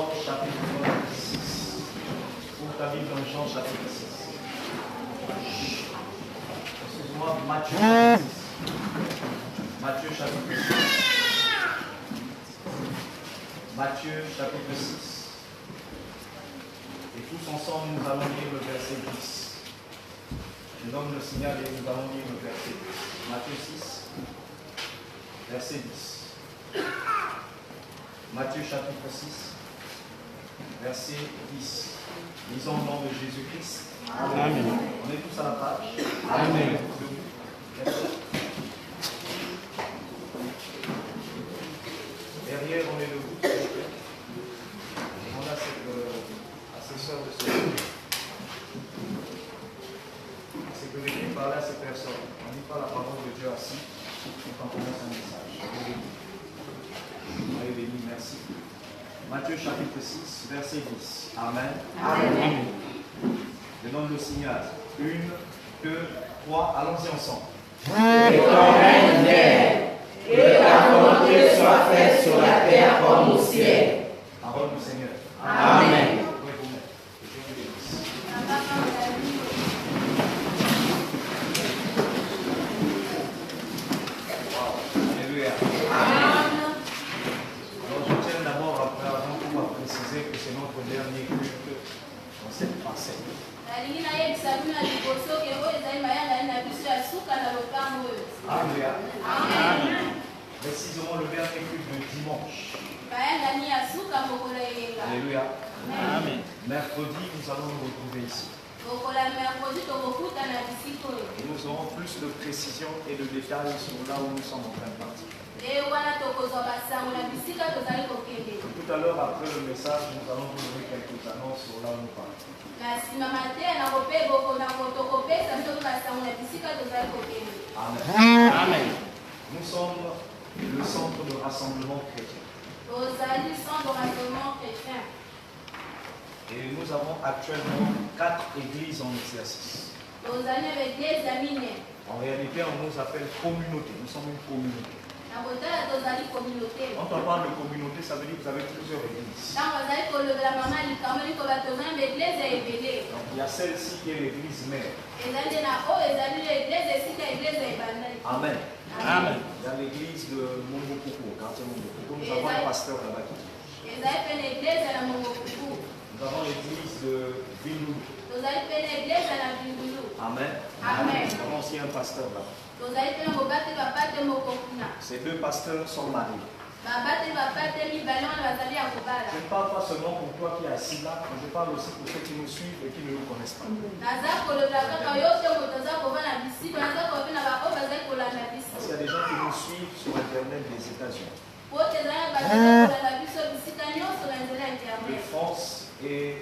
Jean chapitre 6. Ouvre ta Bible dans Jean chapitre 6. Excuse-moi, Matthieu chapitre 6. Matthieu chapitre 6. Matthieu chapitre 6. Et tous ensemble, nous allons lire le verset 10. Je donne le signal et nous allons lire le verset 10. Matthieu 6, verset 10. Matthieu chapitre 6, verset 10. Lisons au nom de Jésus-Christ. Amen. On est tous à la page. Amen. Derrière, on est debout. On a à ces sœurs de ce sécurité, parler à ces personnes. On ne dit pas la parole de Dieu assis, quand on commence un message. Allez, béni, merci. Matthieu chapitre 6, verset 10. Amen. Amen. Je donne le signal. 1, 2, 3, allons-y ensemble. Que ton règne vienne, que ta volonté soit faite sur la terre comme au ciel. Parole du Seigneur. Amen. Alléluia. Alors je tiens d'abord avant tout à préciser que c'est notre dernier culte dans cette parcelle. Alléluia. Précisément le dernier culte de dimanche. Alléluia. Amen. Mercredi, nous allons nous retrouver ici. Et nous aurons plus de précision et de détails sur là où nous sommes en train de partir. Tout à l'heure, après le message, nous allons vous donner quelques annonces sur là où nous partons. Amen. Amen. Nous sommes le centre de rassemblement chrétien. Et nous avons actuellement 4 églises en exercice. En réalité, on nous appelle communauté. Nous sommes une communauté. Quand on parle de communauté, ça veut dire que vous avez plusieurs églises. Donc il y a celle-ci qui est l'église mère. Amen. Amen. Il y a l'église de Mongokoko, quartier Mongokoko. Nous avons un pasteur là-bas qui nous avons l'église de Vindoulou. Amen. Amen. Nous avons aussi un pasteur là. Ces deux pasteurs sont mariés. Je ne parle pas seulement pour toi qui es assis là, mais je parle aussi pour ceux qui nous suivent et qui ne nous connaissent pas. Parce qu'il y a des gens qui nous suivent sur Internet des États-Unis, de France et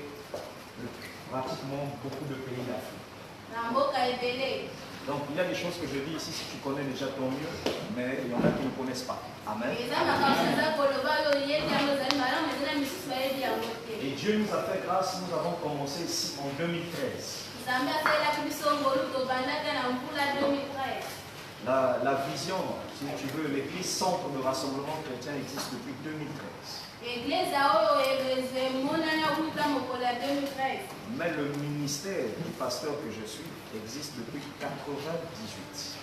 pratiquement beaucoup de pays d'Afrique. Donc il y a des choses que je dis ici, si tu connais déjà tant mieux, mais il y en a qui ne connaissent pas. Amen. Et Dieu nous a fait grâce, nous avons commencé ici en 2013. La vision, si tu veux, l'église centre de rassemblement chrétien existe depuis 2013. Mais le ministère du pasteur que je suis existe depuis 1998.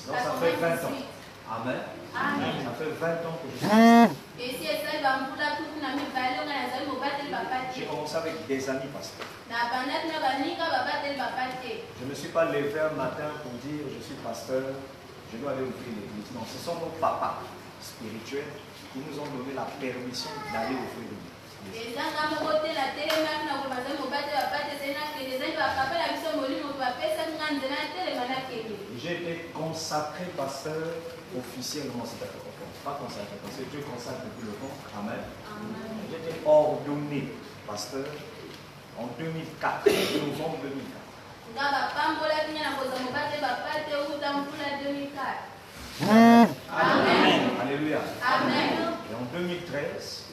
Donc ça fait 20 ans. Amen. Amen. Ça fait 20 ans que je suis ici. J'ai commencé avec des amis pasteurs. Je ne me suis pas levé un matin pour dire je suis pasteur, je dois aller ouvrir l'église. Non, ce sont nos papas spirituels qui nous ont donné la permission d'aller ouvrir l'église. J'ai été consacré pasteur officiellement, c'est-à-dire pas consacré, parce que Dieu consacre depuis le temps. Amen. J'ai été ordonné pasteur en 2004, novembre 2004. Amen. Alléluia. Amen. Et en 2013,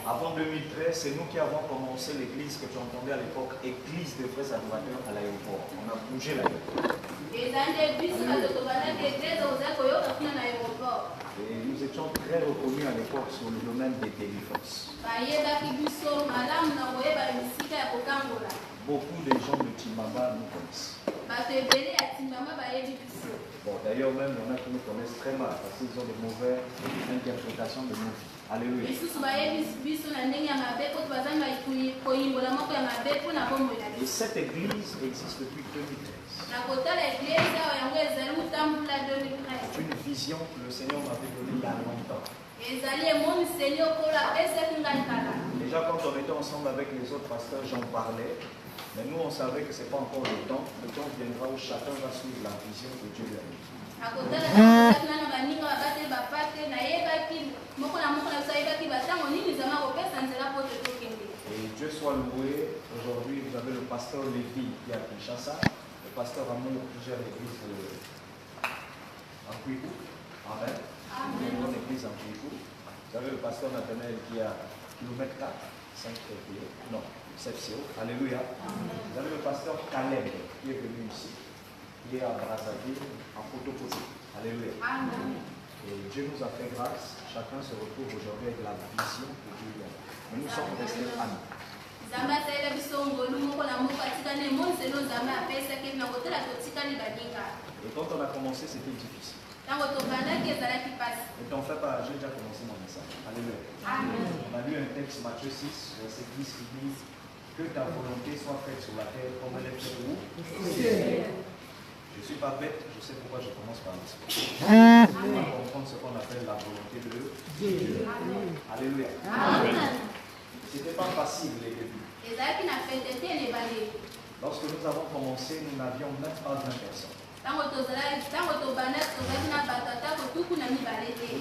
avant 2013, c'est nous qui avons commencé l'église que tu entendais à l'époque, église des vrais adorateurs à l'aéroport. On a bougé l'aéroport. sur le domaine des délivrances. Beaucoup de gens de Timbamba nous connaissent. Bon, d'ailleurs, même il y en a qui nous connaissent très mal parce qu'ils ont de mauvaises interprétations de nos vies. Alléluia. Et cette église existe depuis 2013. C'est une vision que le Seigneur m'avait donnée il y a longtemps. Déjà, quand on était ensemble avec les autres pasteurs, j'en parlais. Mais nous, on savait que ce n'est pas encore le temps. Le temps viendra où chacun va suivre la vision que Dieu lui a donnée. Et Dieu soit loué. Aujourd'hui, vous avez le pasteur Lévi qui est à Kinshasa, le pasteur Amour qui gère l'église en Kouikou. Amen. Une bonne église en Kouikou. Vous avez le pasteur Nathanaël qui est à kilomètre 4, 5 pieds. Non. Alléluia. Vous avez le pasteur Caleb qui est venu ici, qui est à Brazzaville en photocopie. Alléluia. Amen. Et Dieu nous a fait grâce. Chacun se retrouve aujourd'hui avec la vision que Dieu lui a. Mais nous sommes restés amis. Et quand on a commencé, c'était difficile. Ne t'en fais pas, j'ai déjà commencé mon message. Alléluia. Amen. On a lu un texte, Matthieu 6, verset 10 qui dit que ta volonté soit faite sur la terre comme elle est faite où? Je ne suis pas bête, je sais pourquoi je commence par l'esprit. On va comprendre ce qu'on appelle la volonté de Dieu. Alléluia. Ce n'était pas facile les débuts. Lorsque nous avons commencé, nous n'avions même pas 20 personnes. Nous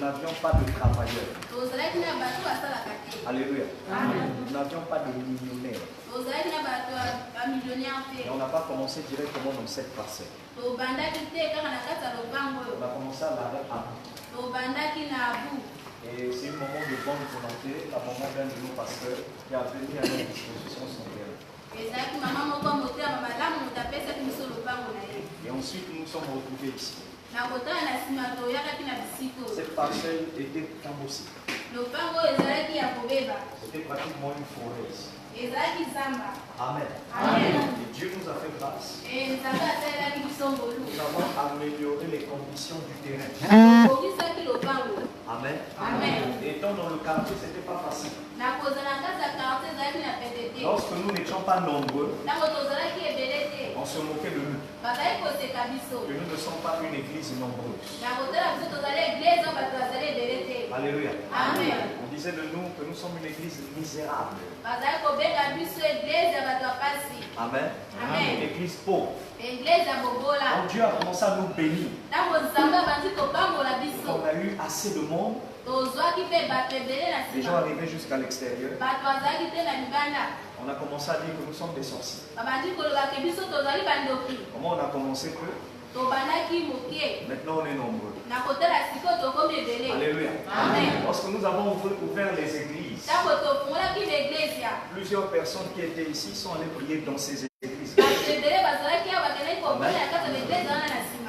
n'avions pas de travailleurs. Alléluia. Nous n'avions pas de millionnaires. Et on n'a pas commencé directement dans cette parcelle. On a commencé à l'arrêt à bout. Et c'est un moment de bonne volonté, un moment d'un de nos pasteurs qui a venu à notre disposition son terrain. Et ensuite, nous nous sommes retrouvés ici. Cette parcelle était tambossée. C'était pratiquement une forêt ici. Amen. Amen. Et Dieu nous a fait grâce. Nous avons amélioré les conditions du terrain. Amen. Amen. Et étant dans le quartier, ce n'était pas facile. Lorsque nous n'étions pas nombreux, on se moquait de nous. Que nous ne sommes pas une église nombreuse. Alléluia. Amen. On disait de nous que nous sommes une église misérable. Amen. Amen. Une église pauvre. Quand Dieu a commencé à nous bénir, on a eu assez de monde. Les gens arrivaient jusqu'à l'extérieur. On a commencé à dire que nous sommes des sorciers. Comment on a commencé que maintenant on est nombreux. Alléluia. Amen. Lorsque nous avons ouvert les églises, plusieurs personnes qui étaient ici sont allées prier dans ces églises. Amen.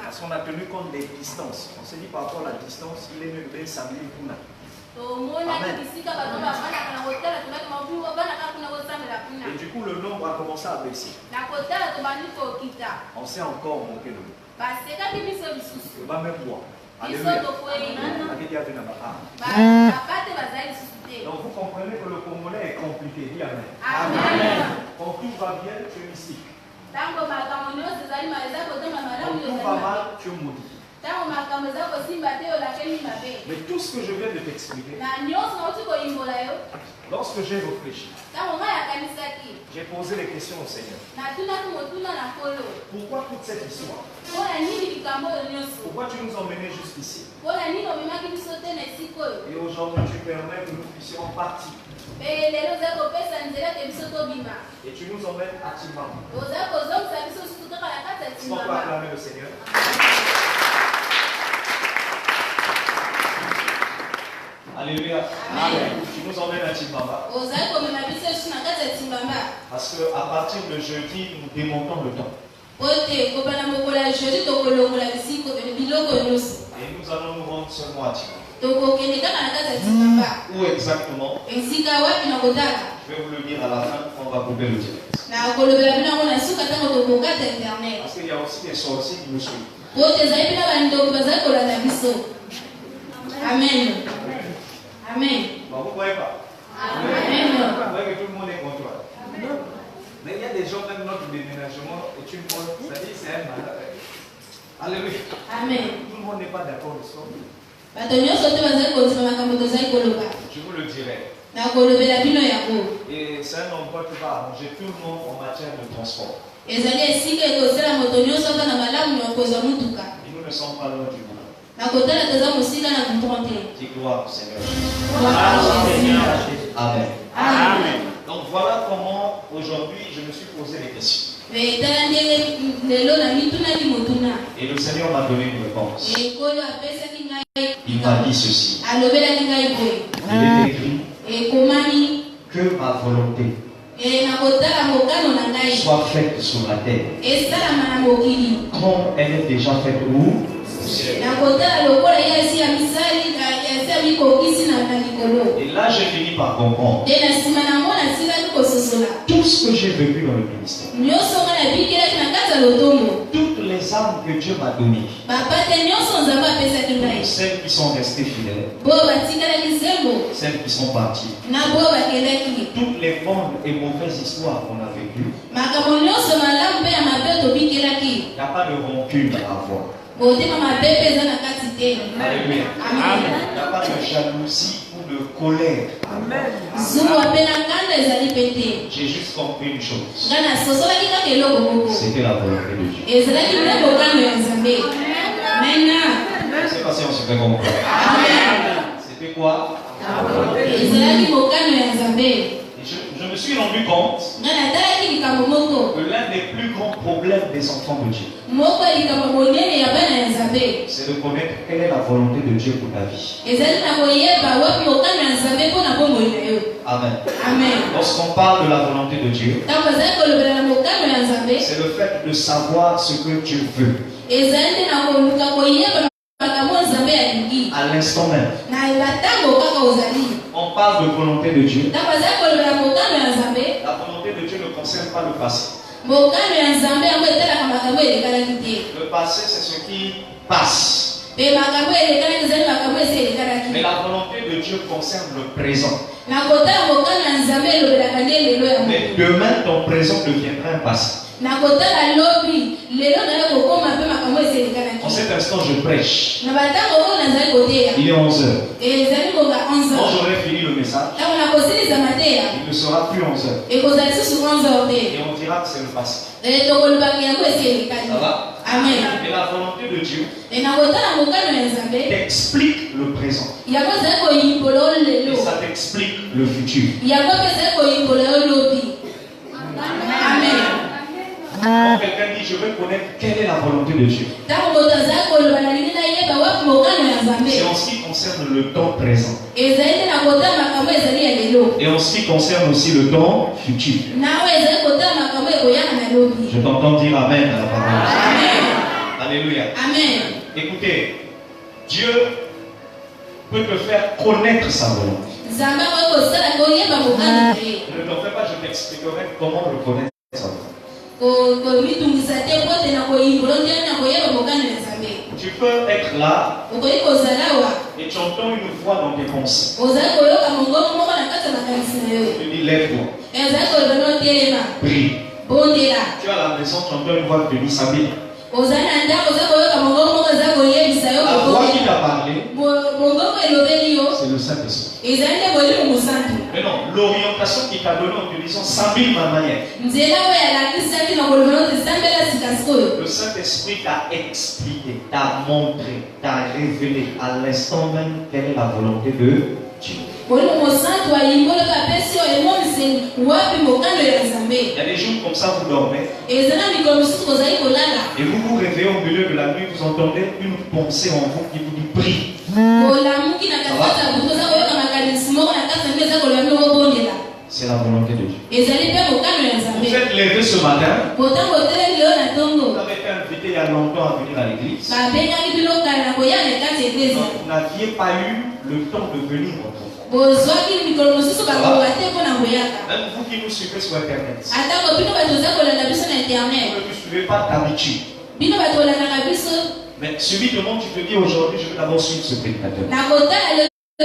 Parce qu'on a tenu compte des distances. On s'est dit par rapport à la distance, il est mieux de s'amener pour nous. Amen. Et du coup, le nombre a commencé à baisser. On s'est encore moqué de nous. Même moi. Alléluia. Donc vous comprenez que le Congolais est compliqué. Dis amen. Amen. Quand tout va bien, tu es mystique. Quand tout va mal, tu es maudit. Mais tout ce que je viens de t'expliquer, lorsque j'ai réfléchi, j'ai posé les questions au Seigneur. Pourquoi toute cette histoire? Pourquoi tu nous as emmenés jusqu'ici? Et aujourd'hui, tu permets que nous puissions partir. Et tu nous emmènes à Timbamba. Est-ce qu'on peut acclamer le Seigneur? Alléluia. Amen. Tu nous emmènes à Timbamba. Parce qu'à partir de jeudi, nous démontons le temps. Et nous allons nous rendre seulement à Timbamba. Où exactement? Je vais vous le dire à la fin, on va couper le direct. Parce qu'il y a aussi des sorciers qui nous suivent. Amen. Amen. Bon, vous ne voyez pas? Amen. Vous voyez que tout le monde est contre toi. Mais il y a des gens, même notre déménagement est une bonne, c'est-à-dire c'est un malade. Alléluia. Amen. Tout le monde n'est pas d'accord de ça. Je vous le dirai. Et c'est un endroit qui va arranger tout le monde en matière de transport. Et nous ne sommes pas loin du bout. Dis gloire au Seigneur. Amen. Amen. Donc voilà comment aujourd'hui je me suis posé des questions. Et le Seigneur m'a donné une réponse. Il m'a dit ceci. Il est écrit que ma volonté soit faite sur la terre comme elle est déjà faite où? Au ciel. Et là j'ai fini par comprendre tout ce que j'ai vécu dans le ministère, toutes les âmes que Dieu m'a données, celles qui sont restées fidèles, celles qui sont parties, toutes les bonnes et mauvaises histoires qu'on a vécues. Il n'y a pas de rancune à avoir. Alléluia. Il n'y a pas de jalousie ou de colère. Amen. J'ai juste compris une chose. C'était la volonté de Dieu. Je ne sais pas si on se fait comprendre. C'était quoi? Je me suis rendu compte que l'un des plus grands problèmes des enfants de Dieu, c'est de connaître quelle est la volonté de Dieu pour ta vie. Amen. Lorsqu'on parle de la volonté de Dieu, c'est le fait de savoir ce que Dieu veut à l'instant même. On parle de volonté de Dieu. La volonté de Dieu ne concerne pas le passé. Le passé, c'est ce qui passe. Mais la volonté de Dieu concerne le présent. Mais demain, ton présent deviendra un passé. En cet instant, je prêche. Il est 11h. Quand j'aurai fini le message, il ne sera plus 11h. Et on dira que c'est le passé. Ça va? Amen. Et la volonté de Dieu t'explique le présent. Et ça t'explique le futur. Amen. Quand quelqu'un dit je veux connaître quelle est la volonté de Dieu, c'est en ce qui concerne le temps présent. Et en ce qui concerne aussi le temps futur. Je t'entends dire Amen à la parole. Amen. Alléluia. Amen. Écoutez, Dieu peut te faire connaître sa volonté. Ne t'en fais pas, je t'expliquerai comment reconnaître sa volonté. Tu peux être là et tu entends une voix dans tes pensées. Tu dis lève-toi. Prie. Tu es à la maison, tu entends une voix qui te dit Sabine. La voix qui t'a parlé, c'est le Saint-Esprit. Mais non, l'orientation qu'il t'a donnée en te disant Sabine ma manière. Le Saint-Esprit t'a expliqué, t'a montré, t'a révélé à l'instant même quelle est la volonté de Dieu. Il y a des jours comme ça, vous dormez. Et vous vous réveillez au milieu de la nuit, vous entendez une pensée en vous qui vous dit prie. C'est la volonté de Dieu. Vous êtes levé ce matin. Vous avez été invité il y a longtemps à venir à l'église. Vous n'aviez pas eu le temps de venir autrefois. Même vous qui nous suivez sur Internet. Vous ne suivez pas d'habitude. Mais subitement tu te dis aujourd'hui je vais d'abord suivre ce prédicateur. Tu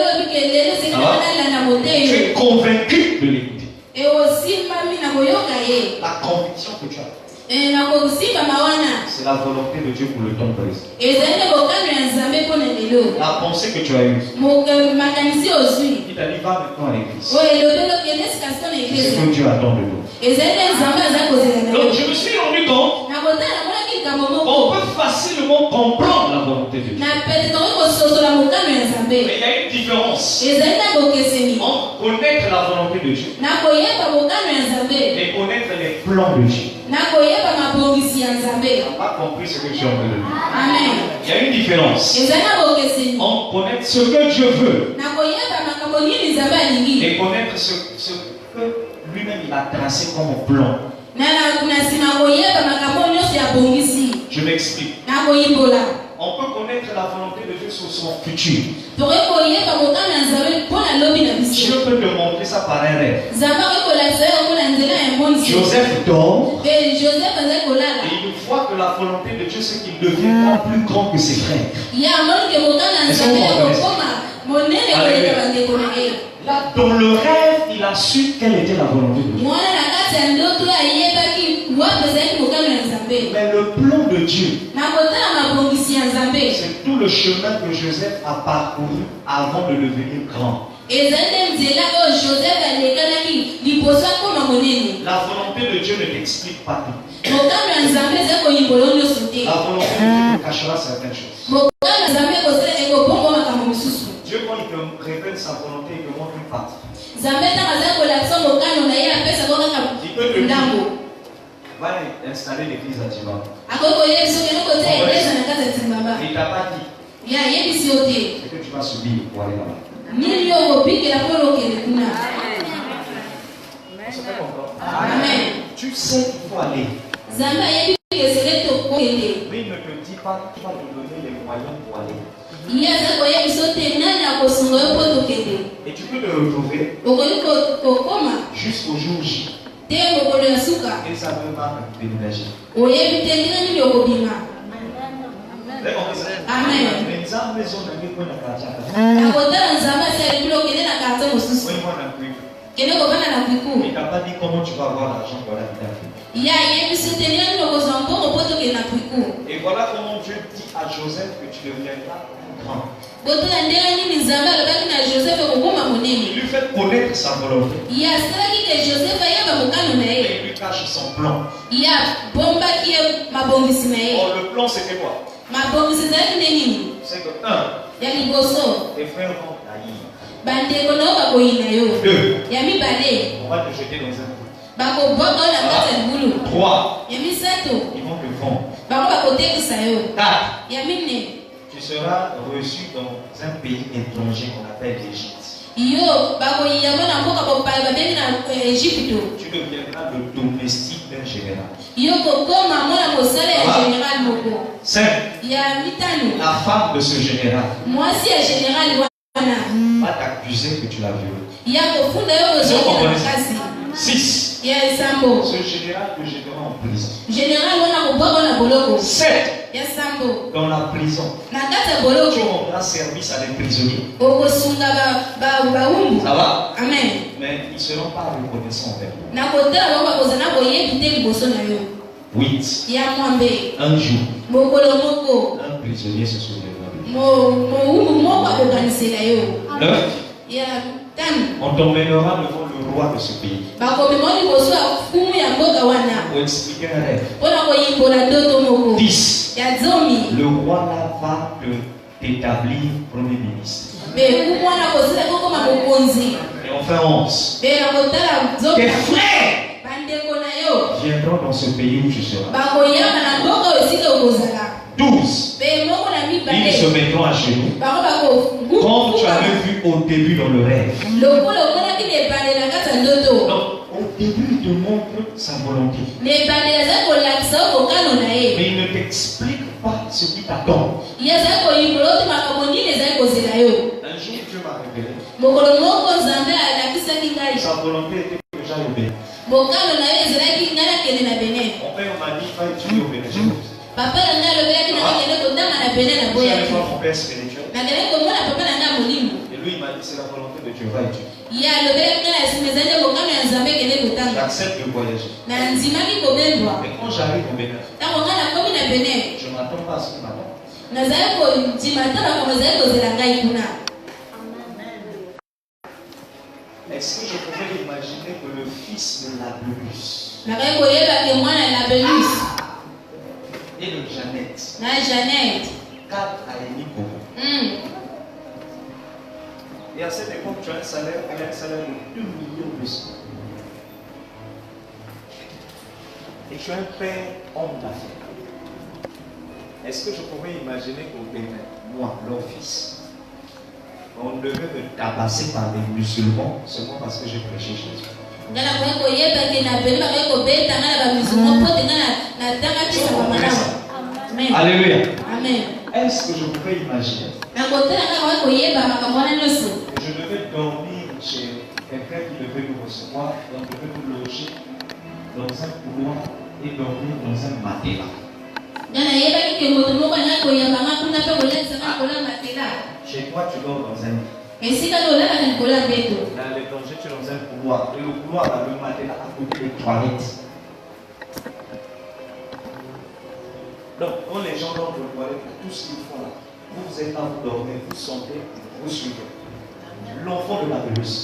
es convaincu de l'écouter. La conviction que tu as. C'est la volonté de Dieu pour le temps présent. La pensée que tu as eue. Il t'a dit va maintenant à l'église. C'est ce que Dieu attend de nous. Donc je me suis rendu compte qu'on peut facilement comprendre la volonté de Dieu. Mais il y a une différence entre connaître la volonté de Dieu et connaître les plans de Dieu. Tu n'as pas compris ce que tu as entendu. Il y a une différence entre connaître ce que Dieu veut et connaître ce que lui-même il a tracé comme plan. Je m'explique. On peut connaître la volonté de Dieu sur son futur. Dieu peut te montrer ça par un rêve. Joseph dort. Et il voit que la volonté de Dieu, c'est qu'il deviendra plus grand que ses frères. Là, dans le rêve, il a su quelle était la volonté de Dieu. Mais le plan de Dieu, c'est tout le chemin que Joseph a parcouru avant de devenir grand. La volonté de Dieu ne t'explique pas tout. La volonté de Dieu te cachera certaines choses. Dieu, quand il te révèle sa volonté, il te montre une partie. Il peut te dire, va installer l'église à Timba. Il t'a pas dit ce que tu vas subir pour aller là-bas. Amen. Tu sais qu'il faut aller. Mais il ne te dit pas qu'il va te donner les moyens pour aller. Et tu peux te retrouver jusqu'au jour J. Et ça ne va pas déménager. Amen. Il t'a pas dit comment tu vas avoir l'argent pour la vie. Et voilà comment Dieu dit à Joseph que tu deviendras grand. Il lui fait connaître sa volonté. Et il lui cache son plan. Or, le plan c'était quoi? C'est que tes frères vont taillir. 2. On va te jeter dans un bout. 3. Ils vont te vendre. 4. Tu seras reçu dans un pays étranger qu'on appelle l'Égypte. Tu deviendras le domestique d'un général. 5. La femme de ce général va t'accuser que tu l'as violée. 6. Ce général te jettera en prison. 7. Dans la prison, tu rendras service à des prisonniers. Ça va? Amen. Mais ils ne seront pas reconnaissants envers vous. 8. Un jour, un prisonnier se souviendra de lui. 9. On t'emmènera devant le roi de ce pays pour expliquer un rêve. 10. Le roi là va t'établir premier ministre. Et enfin 11. Tes frères viendront dans ce pays où tu seras. 12. Ils se mettront à genoux. Comme tu avais vu au début dans le rêve. Donc, au début, il te montre sa volonté. Mais il ne t'explique pas ce qui t'attend. Un jour, Dieu m'a révélé. Sa volonté était que j'aille au Bénin. Mon père m'a dit, va étudier au Bénin. Papa, mon père spirituel. Et lui, il m'a dit, c'est la volonté de Dieu, va étudier. J'accepte de voyager. Mais quand j'arrive au Bénin, je ne m'attends pas à ce qu'il m'attend. Est-ce que je pouvais imaginer que le fils de Labélus et de Jeannette, 4 à Eniko. Et à cette époque, tu as un salaire de 2 millions de euros. Et tu es un père homme d'affaires. Est-ce que je pouvais imaginer qu'au Bénin, moi, leur fils, on devait me tabasser par des musulmans seulement parce que j'ai prêché Jésus? Alléluia. Amen. Est-ce que je pouvais imaginer que je devais dormir chez quelqu'un qui devait nous recevoir, donc devait nous loger dans un couloir et dormir dans un matelas? Chez toi, tu dors dans un lit. Dans les dangers, tu es dans un couloir. Et le couloir a le matelas à côté des toilettes. Donc, quand les gens dorment dans le toilette, tout ce qu'ils font là, vous êtes là, vous dormez, vous sentez, vous suivez. L'enfant de la Labélus.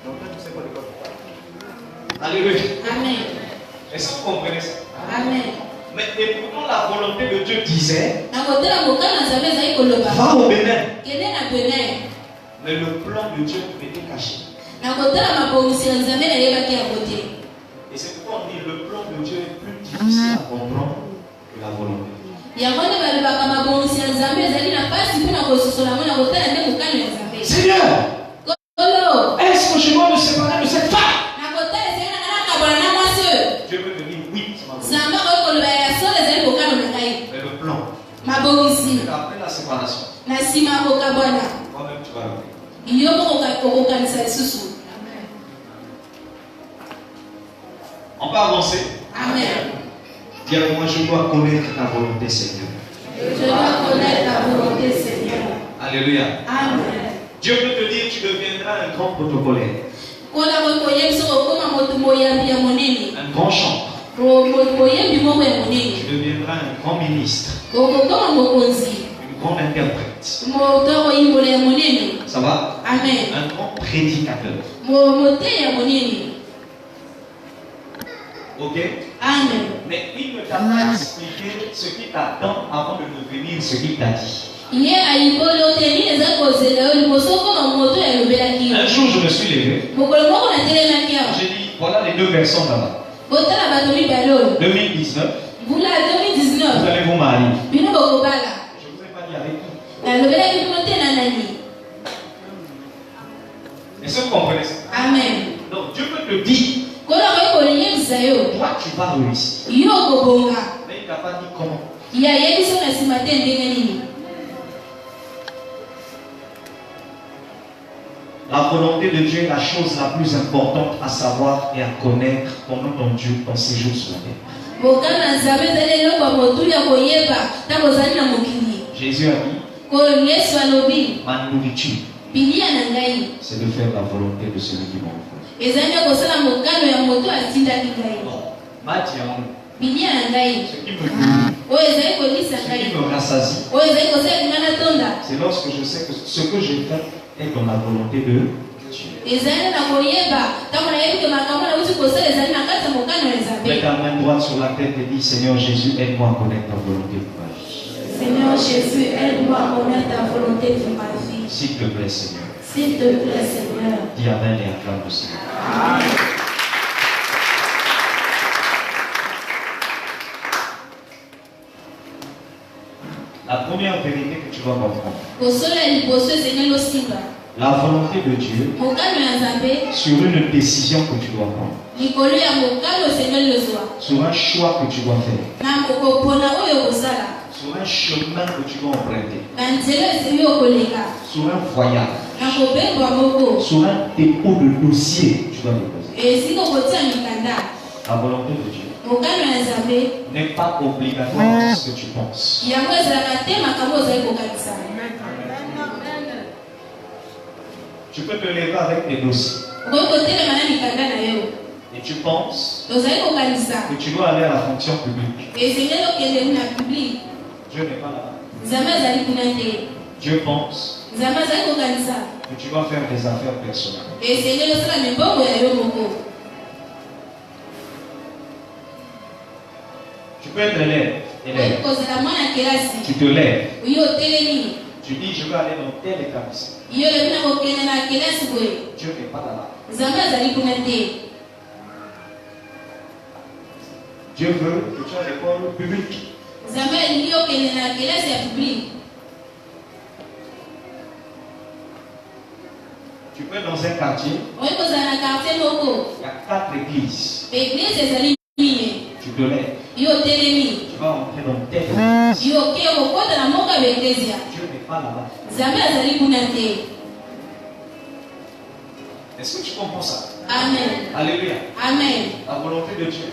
Donc, là, tu sais quoi de quoi? Alléluia. Amen. Est-ce que vous comprenez ça? Amen. Mais et pourtant, la volonté de Dieu disait, va au Bénin. Mais le plan de Dieu était caché. Et c'est pourquoi on dit le plan de Dieu est plus difficile à comprendre que la volonté. Seigneur, est-ce que je dois me séparer de cette femme? Dieu veut te dire oui, c'est ma volonté. Mais le plan, après la séparation, toi-même tu vas revenir. On peut avancer. Amen. Dis avec moi, je dois connaître ta volonté, Seigneur. Je dois connaître ta volonté, Seigneur. Alléluia. Amen. Dieu peut te dire, tu deviendras un grand protocolaire. Un grand chanteur. Tu deviendras un grand ministre. Une grande interprète. Ça va? Amen. Un grand prédicateur. Ok? Amen. Mais il ne t'a pas expliqué ce qui t'attend avant de devenir ce qu'il t'a dit. Un jour, je me suis levé. J'ai dit, voilà les 2 versants là-bas. 2019. Vous allez vous marier. Je ne vous ai pas dit avec qui. Est-ce que vous comprenez ça? Amen. Donc Dieu peut te dire, toi tu vas réussir. Mais il ne t'a pas dit comment. La volonté de Dieu est la chose la plus importante à savoir et à connaître pendant ton séjour sur la terre. Jésus a dit, ma nourriture, c'est de faire la volonté de celui qui m'a envoyé. Ce qui me nourrit, ce qui me rassasie, c'est lorsque je sais que ce que je fais est dans la volonté de Dieu. Mets ta main droite sur la tête et dis, Seigneur Jésus, aide-moi à connaître ta volonté pour ma vie. Seigneur Jésus, aide-moi à connaître ta volonté pour ma vie. S'il te plaît, Seigneur. S'il te plaît, Seigneur. Dis Amen et acclame le Seigneur. Amen. première vérité que tu vas comprendre. La volonté de Dieu sur une décision que tu dois prendre. Sur un choix que tu dois faire. Sur un chemin que tu dois emprunter. Sur un voyage. Sur un dépôt de dossier que tu dois déposer. La volonté de Dieu n'est pas obligatoire ce que tu penses. Tu peux te lever avec tes dossiers. Et tu penses que tu dois aller à la fonction publique. Dieu n'est pas là. Dieu pense que tu dois faire des affaires personnelles. Tu peux être élève. Tu te lèves. Tu dis, je veux aller dans tel établissement. Dieu n'est pas là. Dieu veut que tu aies l'école publique. Tu peux être dans un quartier. Il y a 4 églises. Tu te lèves. Tu vas entrer dans tel église. Dieu n'est pas là-bas. Est-ce que tu comprends ça? Amen. Alléluia. Amen. La volonté de Dieu.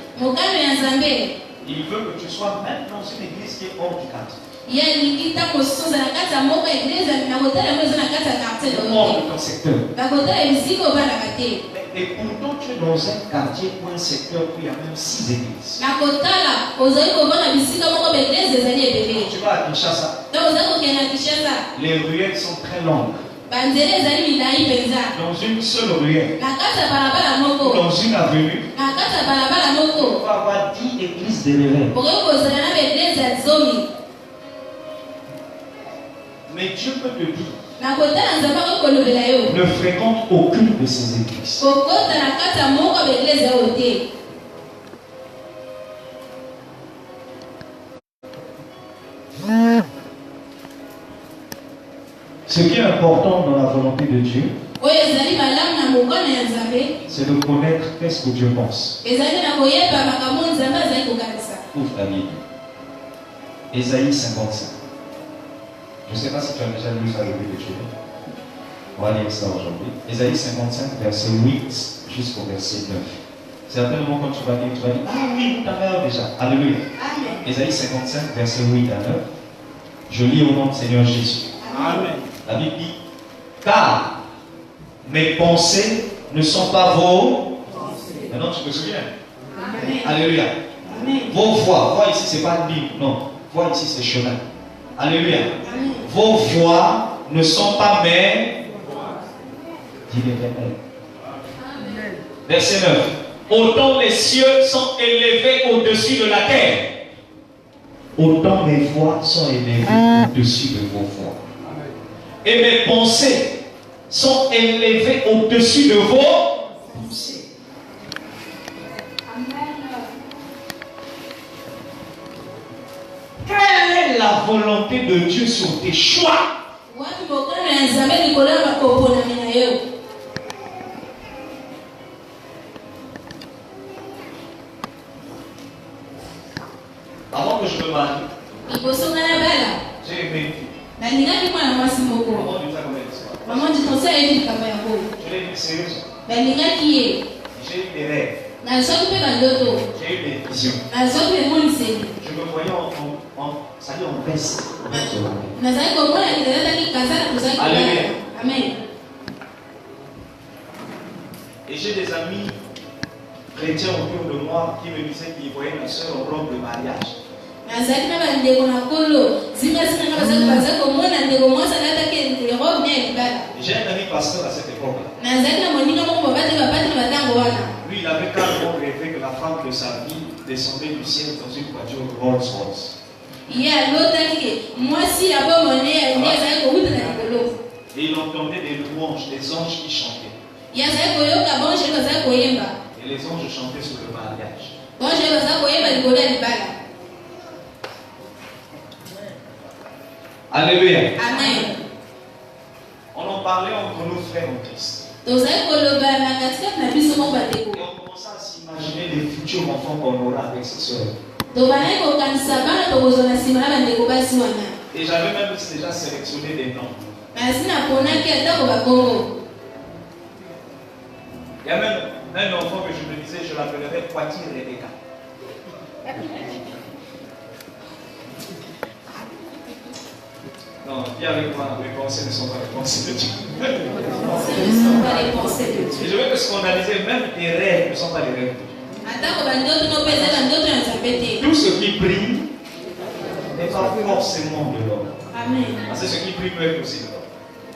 Il veut que tu sois même dans une église qui est hors du quartier. Hors de ton secteur. Et pourtant tu es dans un quartier ou un secteur où il y a même 6 églises. Tu vas à Kinshasa. Les ruelles sont très longues. Dans une seule ruelle, ou dans une avenue, on va avoir 10 églises d'élèves. Mais Dieu peut te dire, ne fréquente aucune de ces églises. Ce qui est important dans la volonté de Dieu, c'est de connaître qu'est-ce que Dieu pense. Ouvre ta Bible. Ésaïe 55. Je ne sais pas si tu as déjà lu ça depuis que tu es. On va lire ça aujourd'hui. Ésaïe 55, verset 8 jusqu'au verset 9. Certainement, quand tu vas dire, ah oui, ta mère déjà. Alléluia. Ésaïe 55, verset 8 à 9. Je lis au nom du Seigneur Jésus. Amen. La Bible dit, car mes pensées ne sont pas vos pensées. Maintenant, tu te souviens? Amen. Alléluia. Amen. Vos voies. Voix ici, ce n'est pas Bible. Non. Voix ici, c'est chemin. Alléluia. Amen. Vos voies ne sont pas mes. Verset 9. Autant les cieux sont élevés au-dessus de la terre, autant mes voix sont élevées au-dessus de vos voix. Et mes pensées sont élevées au-dessus de vos pensées. Quelle est la volonté de Dieu sur tes choix? Avant que je me marie, j'ai aimé une fille. Maman dit ton sérieux. Je l'ai vu sérieuse. J'ai eu des rêves. J'ai eu des visions. Je me voyais en baisse. Alléluia. Amen. Et j'ai des amis chrétiens autour de moi qui me disaient qu'ils voyaient ma soeur en robe de mariage. J'ai un ami pasteur à cette époque-là. Lui, il avait carrément rêvé que la femme de sa vie descendait du ciel dans une voiture Rolls-Royce. Et il entendait des louanges, des anges qui chantaient. Et les anges chantaient sur le mariage. Alléluia. Amen. On en parlait entre nos frères en Christ. Et on commence à s'imaginer les futurs enfants qu'on aura avec ses soeurs. Et j'avais même déjà sélectionné des noms. Il y a même un enfant que je me disais, je l'appellerais Poitiers Rebecca. Non, viens avec moi, les pensées ne sont pas les pensées de Dieu. Et je veux que scandaliser, même les rêves ne sont pas les rêves de Dieu. Tout ce qui brille n'est pas forcément de l'homme. Amen. Parce que ce qui brille peut être aussi de l'homme.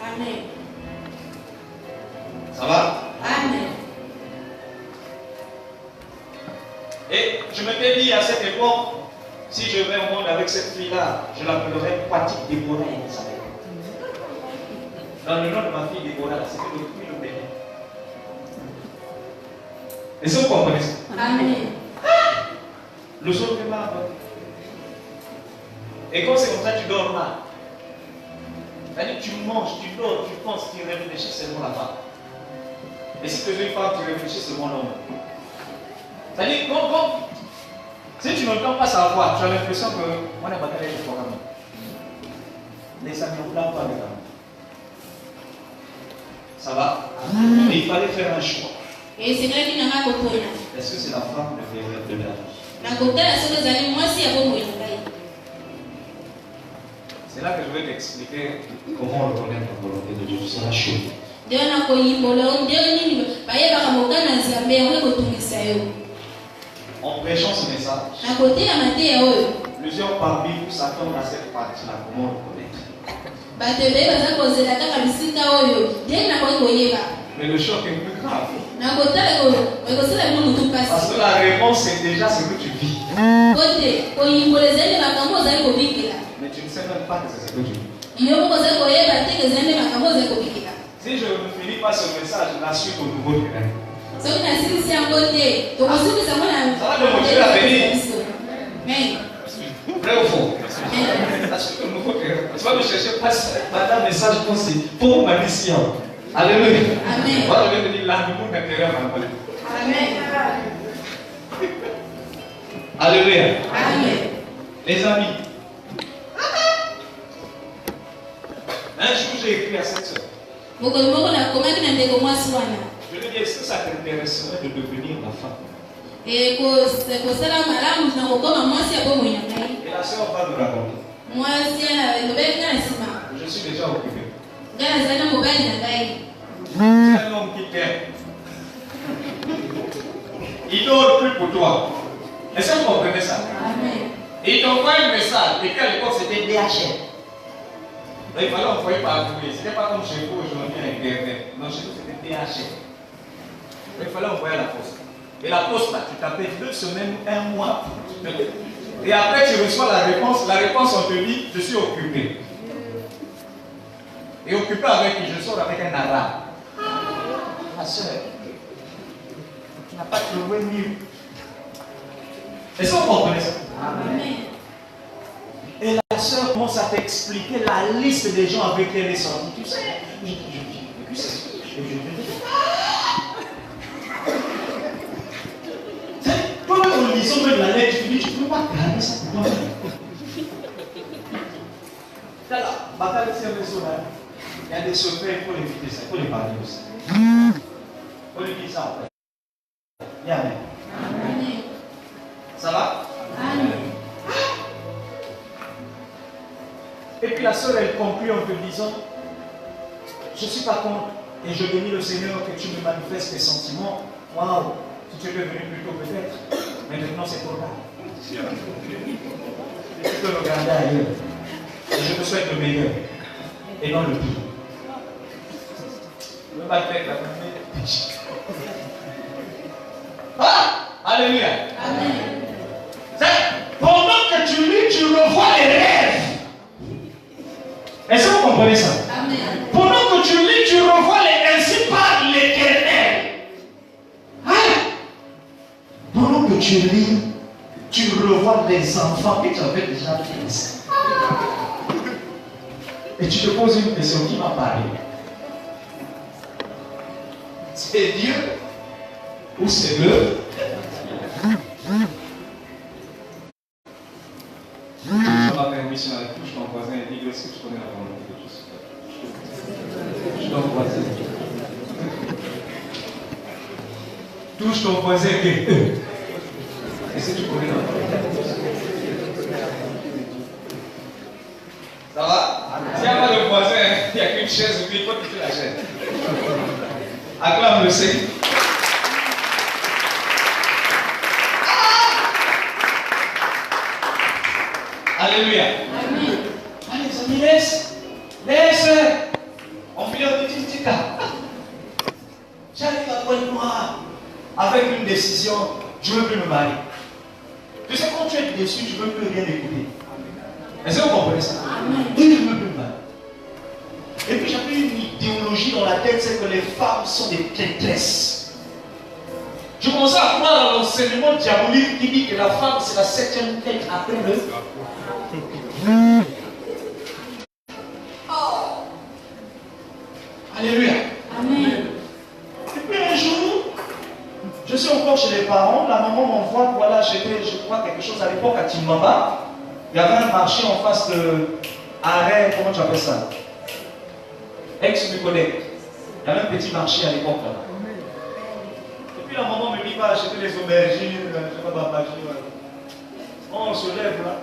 Amen. Ça va? Amen. Et je m'étais dit à cette époque, si je vais au monde avec cette fille-là, je l'appellerai Patrick Déborah Elisabeth. Dans le nom de ma fille Déborah, c'était le puits de Bénin. Est-ce que vous comprenez ça? Amen. Le sol fait mal. Et quand c'est comme ça, tu dors mal. C'est-à-dire que tu manges, tu dors, tu penses, tu réfléchis seulement là-bas. Et si tu es une femme, tu réfléchis seulement là-bas. C'est-à-dire que si tu n'entends pas sa voix, tu as l'impression que moi, je n'ai pas de programme. Les amis n'ont pas avec moi. Ça va? Mais il fallait faire un choix. Est-ce que c'est la femme de la vie? C'est là que je vais t'expliquer comment reconnaître la volonté de Dieu. C'est la chose. En prêchant ce message, plusieurs parmi vous s'attendent à cette partie-là. Comment reconnaître? Mais le choc est plus grave. Parce que la réponse est déjà ce que tu vis. Mais tu ne sais même pas que c'est ce que tu vis. Si je ne finis pas ce message, la suite au nouveau terrain. Ça va te motiver à venir. Vrai ou faux? La suite au nouveau terrain. Tu vas me chercher pas un message pensé pour ma mission. Alléluia. Amen. Moi, je vais te dire l'amour d'intérieur à ma vie. Amen. Alléluia. Amen. Les amis, un jour j'ai écrit à cette soeur. Je lui ai dit, est-ce que ça t'intéresserait de devenir ma femme? Et la soeur va nous raconter. Je suis déjà occupé. C'est un homme qui t'aime. Il dort plus pour toi. Est-ce que vous comprenez ça? Amen. Et il t'envoie un message. Et qu'à l'époque, c'était DHL. Il fallait envoyer par courrier. Ce n'était pas comme chez vous aujourd'hui, Internet. Non, chez nous, c'était DHL. Il fallait envoyer à la poste. Et la poste, là, tu tapais 2 semaines, 1 mois. Et après, tu reçois la réponse. La réponse, on te dit, je suis occupé. Et occupé avec qui? Je sors avec un arabe. Ma soeur, tu n'as pas trouvé mieux. Est-ce que vous comprenez ça? Amen. Et la soeur commence à t'expliquer la liste des gens avec qui elle est sortie. Tu sais, toi-même en lisant de la lettre, tu dis, tu ne peux pas garder ça pour toi. Il y a des secrets, il faut éviter ça, il faut les parler aussi. Il faut les dire ça en fait. Amen. Amen. Ça va? Amen. Et puis la sœur, elle conclut en te disant, je ne suis pas contre et je bénis le Seigneur que tu me manifestes tes sentiments. Waouh, si tu étais venu plus tôt peut-être, mais maintenant c'est trop tard. Tu peux regarder ailleurs. Et je te souhaite le meilleur et non le pire. Le baptême, la première. Ah! Alléluia. Amen. Pendant que tu lis, tu revois les rêves. Est-ce que vous comprenez ça? Amen. Pendant que tu lis, tu revois les ainsi par l'Éternel. Hein? Pendant que tu lis, tu revois les enfants que tu avais déjà fait. Et tu te poses une question, qui m'a parlé? C'est Dieu ou c'est le? Je m'appelle un missionnaire, touche ton voisin et dis est-ce que tu connais la volonté de Dieu? Touche ton voisin. Touche ton voisin et est-ce que tu connais la volonté de Dieu? Ça va? S'il n'y a pas de voisin, il n'y a qu'une chaise, il faut quitter la chaise. Acclame le Seigneur. Alléluia. Amen. Allez, les amis, laisse. On finit un petit cas. J'arrive à moi avec une décision, je ne veux plus me marier. Tu sais, quand tu es déçu, tu ne veux plus rien écouter. Est-ce que vous comprenez ça? Je ne veux plus me marier. Et puis j'avais une idéologie dans la tête, c'est que les femmes sont des traîtresses. Je commençais à croire à l'enseignement diabolique qui dit que la femme c'est la 7e tête après le. Oh. Alléluia. Amen. Et puis un jour, je suis encore chez les parents, la maman m'envoie pour aller acheter, je crois, quelque chose à l'époque à Timbamba. Il y avait un marché en face de Arrêt, comment tu appelles ça? Ex-Mucodec. Il y avait un petit marché à l'époque là. Et puis la maman me dit, va acheter les aubergines, je ne sais pas, babagines. On se lève là.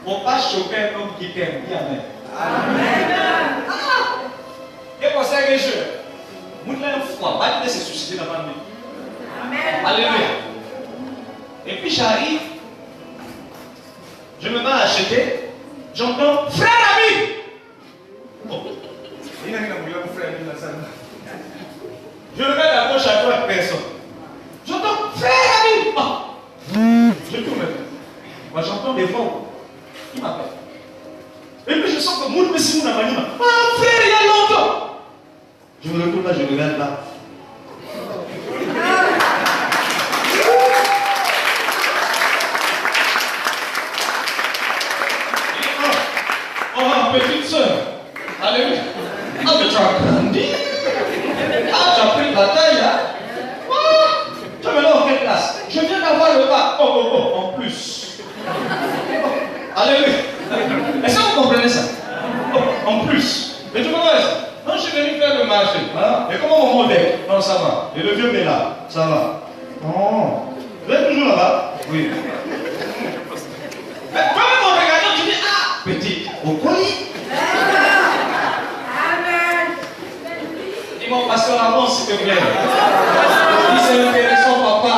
Faut pas choquer un homme qui t'aime. Dis Amen. Amen. Et pour ça, les jeux. Vous n'avez foi, pas de se suicider dans ma vie. Amen. Alléluia. Et puis j'arrive. Je me mets à acheter, j'entends frère ami. Oh. Je me mets à gauche à droite, personne. J'entends frère ami. Oh. Je tourne. Moi j'entends des voix. Qui m'appelle? Et puis je sens que mon monsieur m'a dit, ah frère, il y a longtemps. Je me retourne là, je regarde là. Petite soeur, alléluia. Ah, mais tu as grandi. Ah, tu as pris la taille là. Ah, tu as maintenant en quelle classe? Je viens d'avoir le bac. Oh, en plus. Alléluia. Est-ce que vous comprenez ça? Oh, en plus. Mais tu comprends ça? Non, je suis venu faire le marché. Hein? Et comment mon modèle? Non, ça va. Et le vieux Béla, ça va. Oh. Vous êtes toujours là-bas? Oui. Mais toi-même en regardant, tu dis, ah, petit, au colis. Amen. Dis mon pasteur avance, s'il te plaît. Dis c'est intéressant, papa.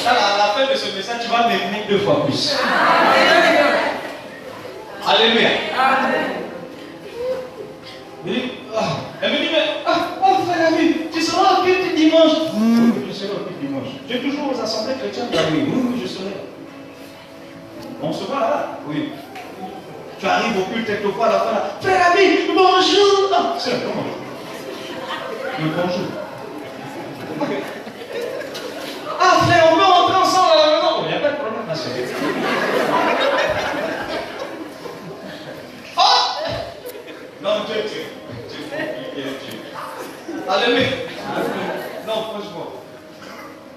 Là, à la fin de ce message, tu vas m'aimer 2 fois plus. Alléluia. Elle me dit, mais, frère ami, tu seras au culte dimanche. Je serai au culte dimanche. Tu es toujours aux assemblées chrétiennes? Oui, je serai. On se voit là? Oui. Tu arrives au culte quelquefois à la fin là. Frère ami, bonjour. Ah, c'est comment? Bonjour. Ah frère, on peut rentrer ensemble à la maison? Il n'y a pas de problème, ma soeur. Oh! Non, Dieu. Alléluia. Non, franchement.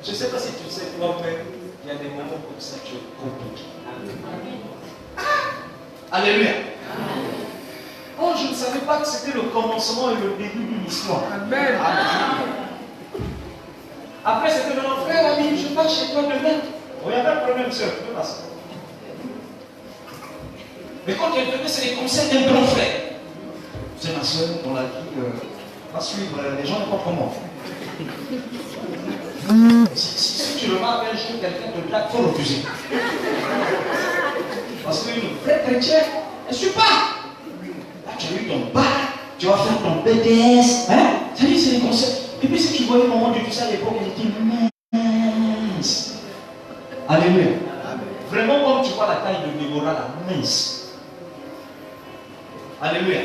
Je ne sais pas si tu sais toi-même, il y a des moments comme ça qui sont compliqués. Alléluia. Oh, je ne savais pas que c'était le commencement et le début d'une histoire. Amen. Après, c'était mon frère, ami, je pars chez toi demain. Oh, il n'y a pas de problème, sœur, tu peux passer. Mais quand elle venait, c'est les conseils d'un grand frère. C'est ma soeur, on l'a dit, va suivre les gens n'importe comment. Si tu remarques un jour quelqu'un te blague, il faut refuser. Parce qu'une vraie chrétienne, elle ne suit pas. Là, tu as eu ton bac, tu vas faire ton BTS. Hein? Ça dit, c'est les conseils. Et puis, si tu voyais comment Dieu fait ça à l'époque, elle dit mince. Alléluia. Vraiment, comme tu vois la taille de Déborah, la mince. Alléluia.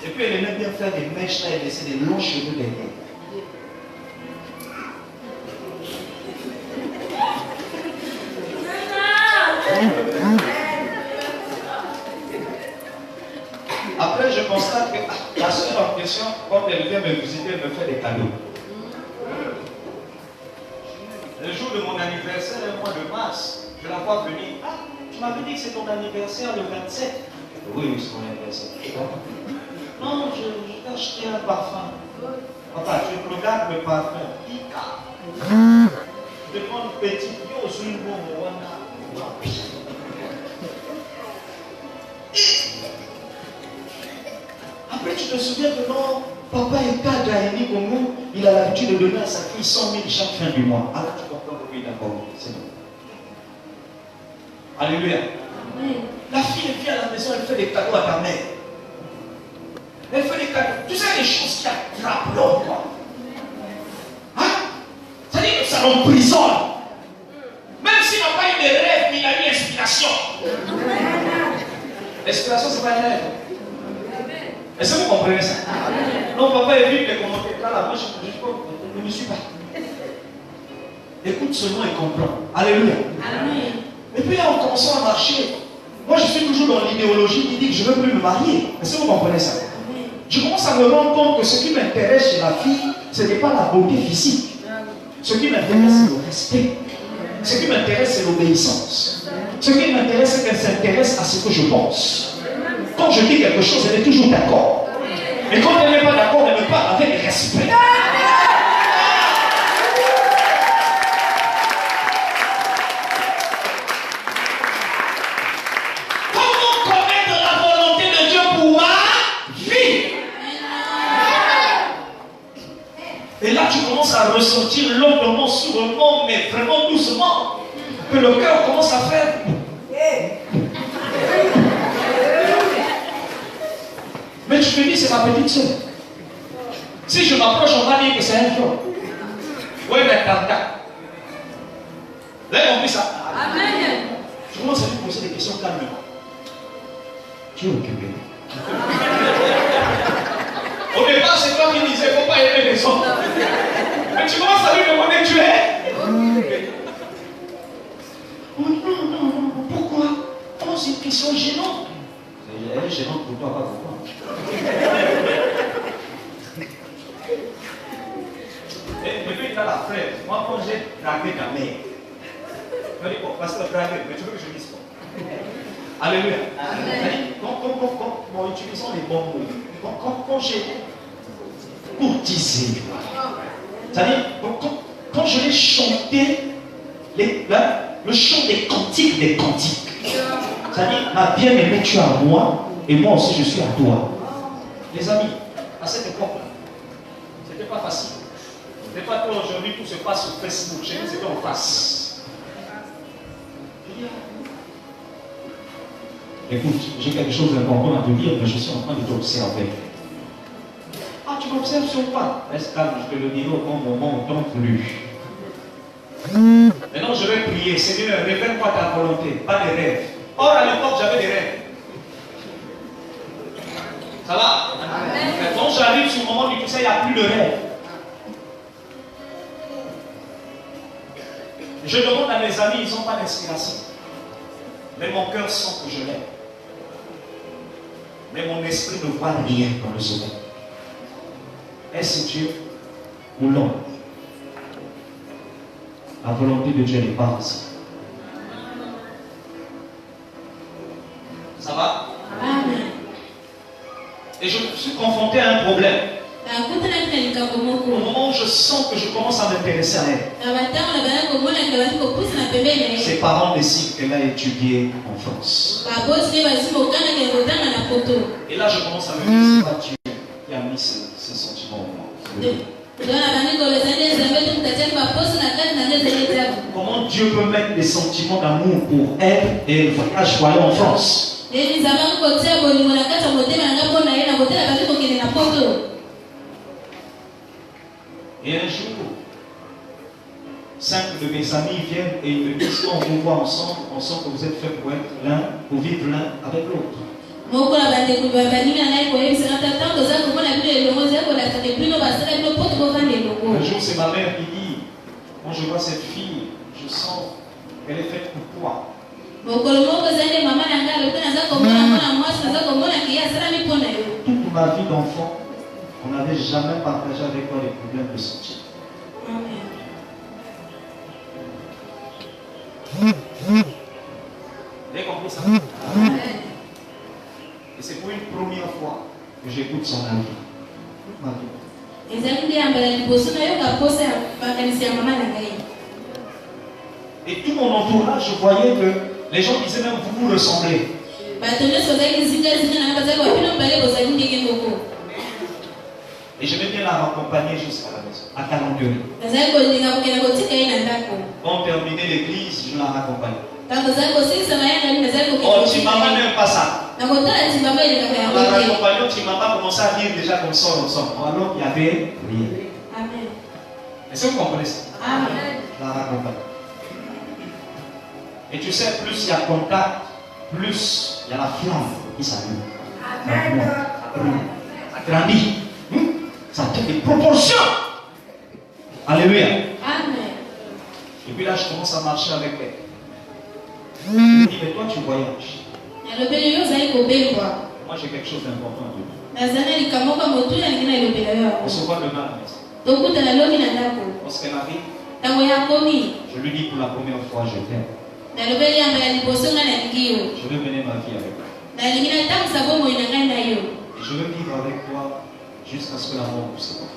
Et puis, elle aimait bien faire des mèches là et laisser des longs cheveux derrière. cadeaux. Le jour de mon anniversaire, le mois de mars, je la vois venir. Ah, tu m'avais dit que c'est ton anniversaire le 27. Oui, c'est mon anniversaire. Non, je t'ai acheté un parfum. Papa, tu regardes le parfum. Ika. Je te prends une petite yo sur une bombe. Après, tu te souviens que non, papa est cadre à Eni Congo, il a l'habitude de donner à sa fille 100 000 chaque fin du mois. Alors tu comprends que oui, d'accord, c'est bon. Alléluia. La fille, elle vient à la maison, elle fait des cadeaux à ta mère. Elle fait des cadeaux. Tu sais les choses qui attrapent l'homme, quoi. Hein? Ça dit que ça l'emprisonne. Même s'il n'a pas eu de rêve, mais il a eu l'inspiration. L'inspiration, c'est pas un rêve. Est-ce que vous comprenez ça? Non, papa évite les commentaires. Là, moi, je ne me suis pas. Écoute seulement et comprends. Alléluia. Amen. Et puis là, en commençant à marcher, moi, je suis toujours dans l'idéologie qui dit que je ne veux plus me marier. Est-ce que vous comprenez ça? Je commence à me rendre compte que ce qui m'intéresse chez la fille, ce n'est pas la beauté physique. Ce qui m'intéresse, c'est le respect. Ce qui m'intéresse, c'est l'obéissance. Ce qui m'intéresse, c'est qu'elle s'intéresse à ce que je pense. Quand je dis quelque chose, elle est toujours d'accord. Mais quand elle n'est pas d'accord, elle me parle avec respect. Comment connaître la volonté de Dieu pour ma vie? Et là, tu commences à ressentir lentement, sûrement, mais vraiment doucement, que le cœur commence à faire. Mais tu te dis, c'est ma petite soeur. Si je m'approche, on va dire que c'est un homme. Oui, mais tata. Vous avez compris ça? Amen. Je commence à lui poser des questions calmement. Tu es occupé. Au départ, c'est toi qui disais, il ne faut pas aimer les hommes. Mais tu commences à lui demander, tu es. Oh non, non, non. Pourquoi? Oh, c'est une question gênante. Elle est gênante pour toi, pas pour moi. Et puis il a la frère. Moi, quand j'ai dragué ta mère, je dis, oh, parce que dragué, mais tu veux que je dise quoi? Alléluia. En utilisant les bons mots, quand j'ai courtisé, c'est-à-dire, quand je l'ai chanté, le chant des cantiques, c'est-à-dire, ma bien-aimée, tu es à moi, et moi aussi je suis à toi. Les amis, à cette époque-là, c'était pas facile. C'était pas comme aujourd'hui, tout se passe sur Facebook. Chez nous, c'était en face. Écoute, j'ai quelque chose d'important à te dire, mais je suis en train de t'observer. Ah, tu m'observes sur quoi? Reste calme, je te le dirai au bon moment, au temps voulu. Maintenant, je vais prier. Seigneur, révèle-moi ta volonté, pas des rêves. Or, à l'époque, j'avais des rêves. Ça va? Amen. Quand j'arrive sur le moment du tout ça, il n'y a plus de rêve. Je demande à mes amis, ils n'ont pas d'inspiration. Mais mon cœur sent que je l'aime. Mais mon esprit ne voit rien dans le sommeil. Est-ce Dieu ou l'homme? La volonté de Dieu n'est pas ainsi. Ça va? Amen. Et je suis confronté à un problème. Au moment où je sens que je commence à m'intéresser à elle, ses parents décident qu'elle a étudié en France. Et là, je commence à me dire, c'est pas Dieu qui a mis ce sentiment en moi. Comment Dieu peut mettre des sentiments d'amour pour elle et elle va choisir en France? Et un jour, 5 de mes amis viennent et ils me disent qu'on vous voit ensemble, on sent que vous êtes faits pour être l'un, pour vivre l'un avec l'autre. Un jour, c'est ma mère qui dit, quand je vois cette fille, je sens qu'elle est faite pour toi. Toute ma vie d'enfant, On n'avait jamais partagé avec toi les problèmes de santé. Amen. Vous avez compris ça? Amen. Et c'est pour une première fois que j'écoute son avis. Ma vie. Et tout mon entourage, je voyais que les gens disaient même vous vous ressemblez. Et je vais bien la raccompagner jusqu'à la maison, à 42 ans. Quand on terminait l'église, je la raccompagne. Oh, Timama n'aime pas ça. La raccompagnant, Timama commençait à rire déjà comme ça ensemble. Alors qu'il y avait rien. Amen. Est-ce que vous comprenez ça? Amen. Je la raccompagne. Et tu sais, plus il y a contact, plus il y a la flamme qui s'allume. Amen. Ça grandit. Ça a des proportions. Alléluia. Amen. Et puis là, je commence à marcher avec elle. Je me dis, mais toi, tu voyages. Moi, j'ai quelque chose d'important à te dire. On se voit demain à la maison. Lorsqu'elle arrive, je lui dis pour la première fois, je t'aime. Je veux mener ma vie avec toi. Et je veux vivre avec toi jusqu'à ce que la mort nous sépare.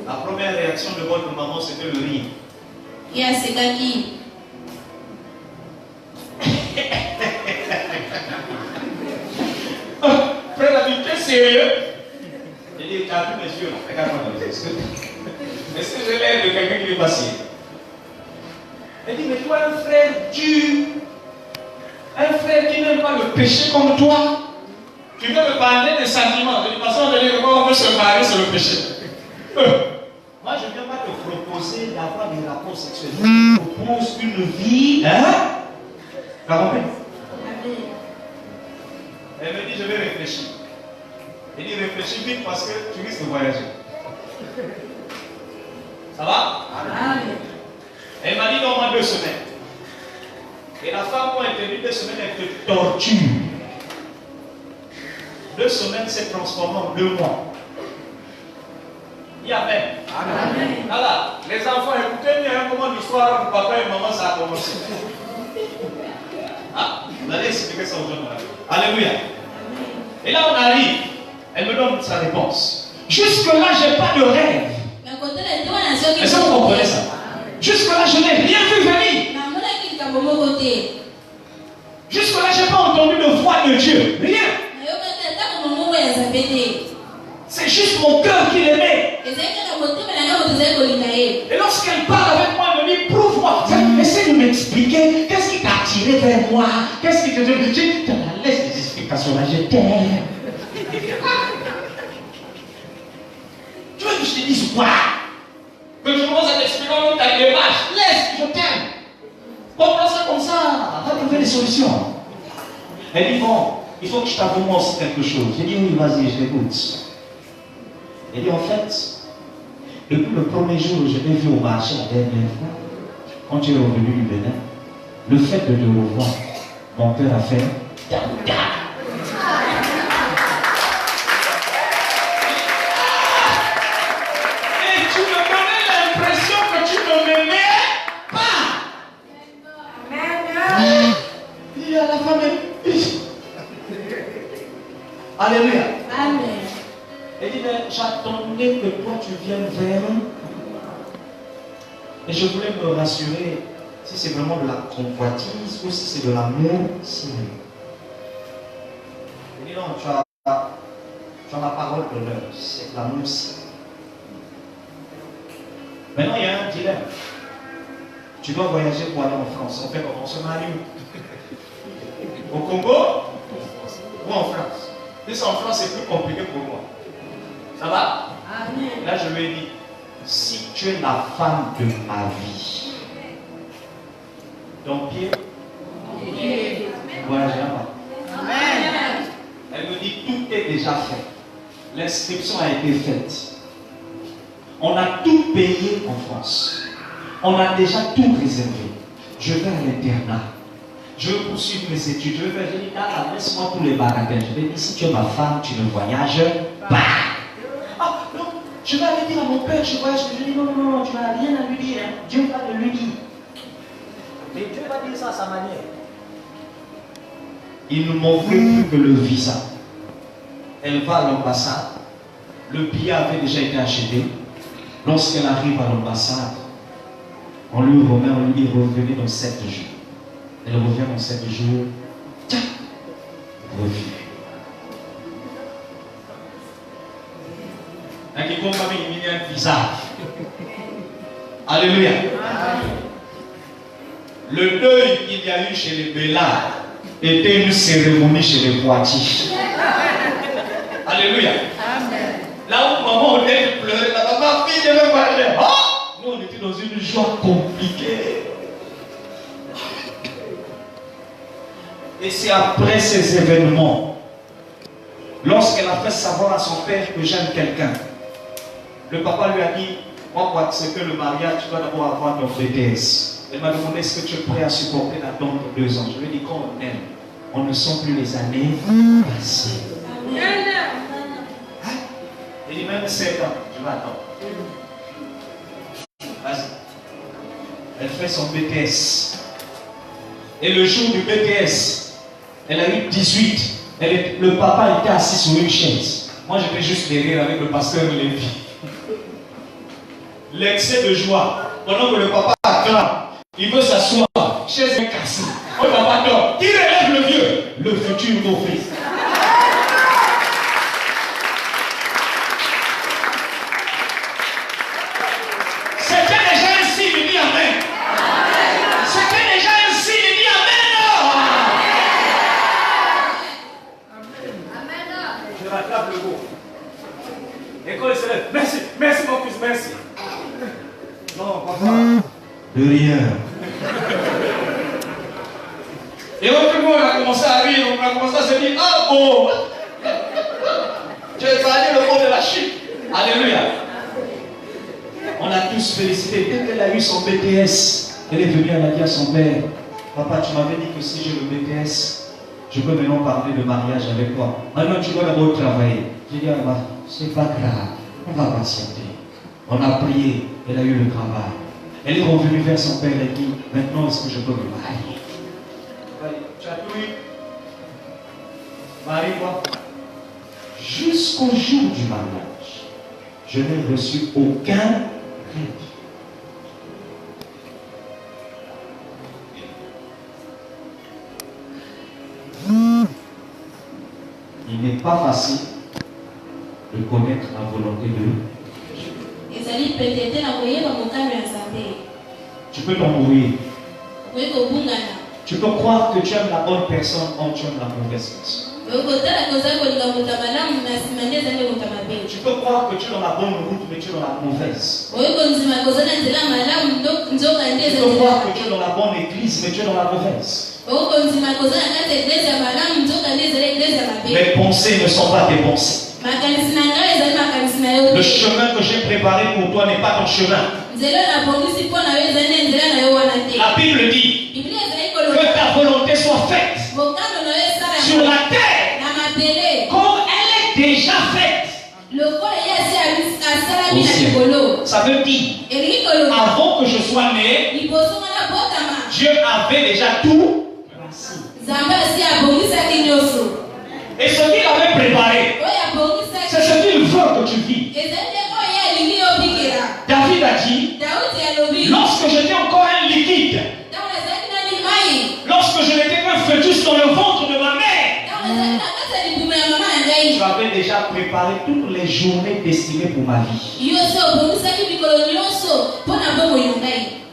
La première réaction de votre maman, c'était le rire. Frère, la vie, tu es sérieux? Il dit, tu as vu mes yeux? Regarde-moi dans les yeux. Est-ce que j'ai l'air de quelqu'un qui est passé? Elle dit, mais toi, un frère dur, un frère qui n'aime pas le péché comme toi, tu veux me parler des sentiments. De toute façon, on veut se marier sur le péché. Moi, je ne viens pas te proposer d'avoir des rapports sexuels. Je te propose une vie. Hein? Tu as compris? Elle me dit, je vais réfléchir. Elle dit, réfléchis vite parce que tu risques de voyager. Ça va? Amen. Elle m'a dit, donne-moi 2 semaines. Et la femme, quand elle te dit 2 semaines, elle te torture. 2 semaines s'est transformé en 2 mois. Dis Amen. Amen. Voilà, les enfants, écoutez bien comment l'histoire entre papa et maman ça a commencé. Ah, vous allez expliquer ça aux jeunes. Alléluia. Et là, on arrive. Elle me donne sa réponse. Jusque-là, je n'ai pas de rêve. Est-ce que vous comprenez ça? Jusque-là, je n'ai rien vu venir. Jusque-là, je n'ai pas entendu de voix de Dieu. Rien. C'est juste mon cœur qui l'aimait. Et lorsqu'elle parle avec moi, elle me dit, prouve-moi. Essaye de m'expliquer. Qu'est-ce qui t'a attiré vers moi? Qu'est-ce qui te dit? Je te laisse des explications là, je t'aime. Tu veux que je te dise quoi? Que je commence à t'expliquer ta démarche? Laisse, je t'aime. Comprends ça comme ça. On va trouver des solutions. Elle dit, bon, il faut que je t'avoue moi aussi quelque chose. J'ai dit, oui, vas-y, je t'écoute. Elle dit, en fait, depuis le premier jour où je t'ai vu au marché la dernière fois, quand tu es revenu du Bénin, le fait de te revoir, mon cœur a fait da-da. Et tu me donnais l'impression que tu ne m'aimais pas. Amen. Il y a la femme. Alléluia. Amen. Elle dit, mais j'attendais que toi tu viennes vers nous. Et je voulais me rassurer si c'est vraiment de la convoitise ou si c'est de l'amour sérieux. Elle dit, non, tu as la parole d'honneur, c'est de l'amour sérieux. Maintenant, il y a un dilemme. Tu dois voyager pour aller en France. On fait comment? On se marie où? Au Congo ou en France? Si c'est en France, c'est plus compliqué pour moi. Ça va? Amen. Là, je lui ai dit, si tu es la femme de ma vie, ton pied, voyage là-bas. Amen. Elle me dit, tout est déjà fait. L'inscription a été faite. On a tout payé en France. On a déjà tout réservé. Je vais à l'internat. je veux poursuivre mes études, je veux faire, je dis, laisse-moi tous les bagatelles. Je vais dire, si tu es ma femme, tu ne voyages pas. Ah non, je vais aller dire à mon père, je voyage. Je dis, non, tu n'as rien à lui dire. Hein. Dieu va te lui dire. Mais Dieu va dire ça à sa manière. Il ne manquait plus que le visa. Elle va à l'ambassade. Le billet avait déjà été acheté. Lorsqu'elle arrive à l'ambassade, on lui remet, on lui dit revenez dans 7 jours. Elle revient dans 7 jours. Tiens, refus. Il y a un visa. Alléluia. Le deuil qu'il y a eu chez les Bélards était une cérémonie chez les Poitiers. Alléluia. Là où maman devait pleurer, la maman fille devait parler. Oh! Nous on était dans une joie compliquée. Et c'est après ces événements, lorsqu'elle a fait savoir à son père que j'aime quelqu'un, le papa lui a dit, moi, c'est que le mariage, tu dois d'abord avoir ton BTS. Elle m'a demandé, est-ce que tu es prêt à supporter l'attente de 2 ans? Je lui ai dit, quand on aime, on ne sent plus les années passées. Hein? Il dit, même 7 ans, je vais attendre. Vas-y. Elle fait son BTS. Et le jour du BTS, elle a eu 18. Le papa était assis sur une chaise. Moi, j'étais juste derrière avec le pasteur Lévi. L'excès de joie. Pendant que le papa acclame, il veut s'asseoir. Chaise est cassée. Le papa dort. Qui relève le vieux? Le futur beau-fils. C'était déjà un signe, il dit Amen. C'était déjà un signe, il dit Amen. Je rattrape le mot. Et quand il se lève, merci, merci mon fils, merci. Non, papa. De rien. Et tout le monde a commencé à rire, on a commencé à se dire, ah bon, tu as parlé le mot de la chute. Alléluia. On a tous félicité. Dès qu'elle a eu son BTS, elle est venue, elle a dit à son père, papa, tu m'avais dit que si j'ai le BTS, je peux maintenant parler de mariage avec toi. Maintenant, tu dois d'abord travailler. J'ai dit, ah, c'est pas grave, on va patienter. On a prié, elle a eu le travail. Elle est revenue vers son père et dit, maintenant est-ce que je peux me marier? Tu as tout eu. Marie-moi. Jusqu'au jour du mariage, je n'ai reçu aucun crédit. Il n'est pas facile de connaître la volonté de Dieu. Tu peux t'embrouiller. Tu peux croire que tu aimes la bonne personne quand tu aimes la mauvaise personne. Tu peux croire que tu es dans la bonne route, mais tu es dans la mauvaise. Tu peux croire que tu es dans la bonne église, mais tu es dans la mauvaise. Mes pensées ne sont pas tes pensées. Le chemin que j'ai préparé pour toi n'est pas ton chemin. La Bible dit que ta volonté soit faite sur la terre comme elle est déjà faite au ciel. Ça veut dire, avant que je sois né, Dieu avait déjà tout placé. Et ce qu'il avait préparé, c'est ce qu'il veut que tu vis. David a dit, lorsque j'étais encore un liquide, lorsque je n'étais qu'un fœtus dans le ventre de ma mère, tu avais déjà préparé toutes les journées destinées pour ma vie.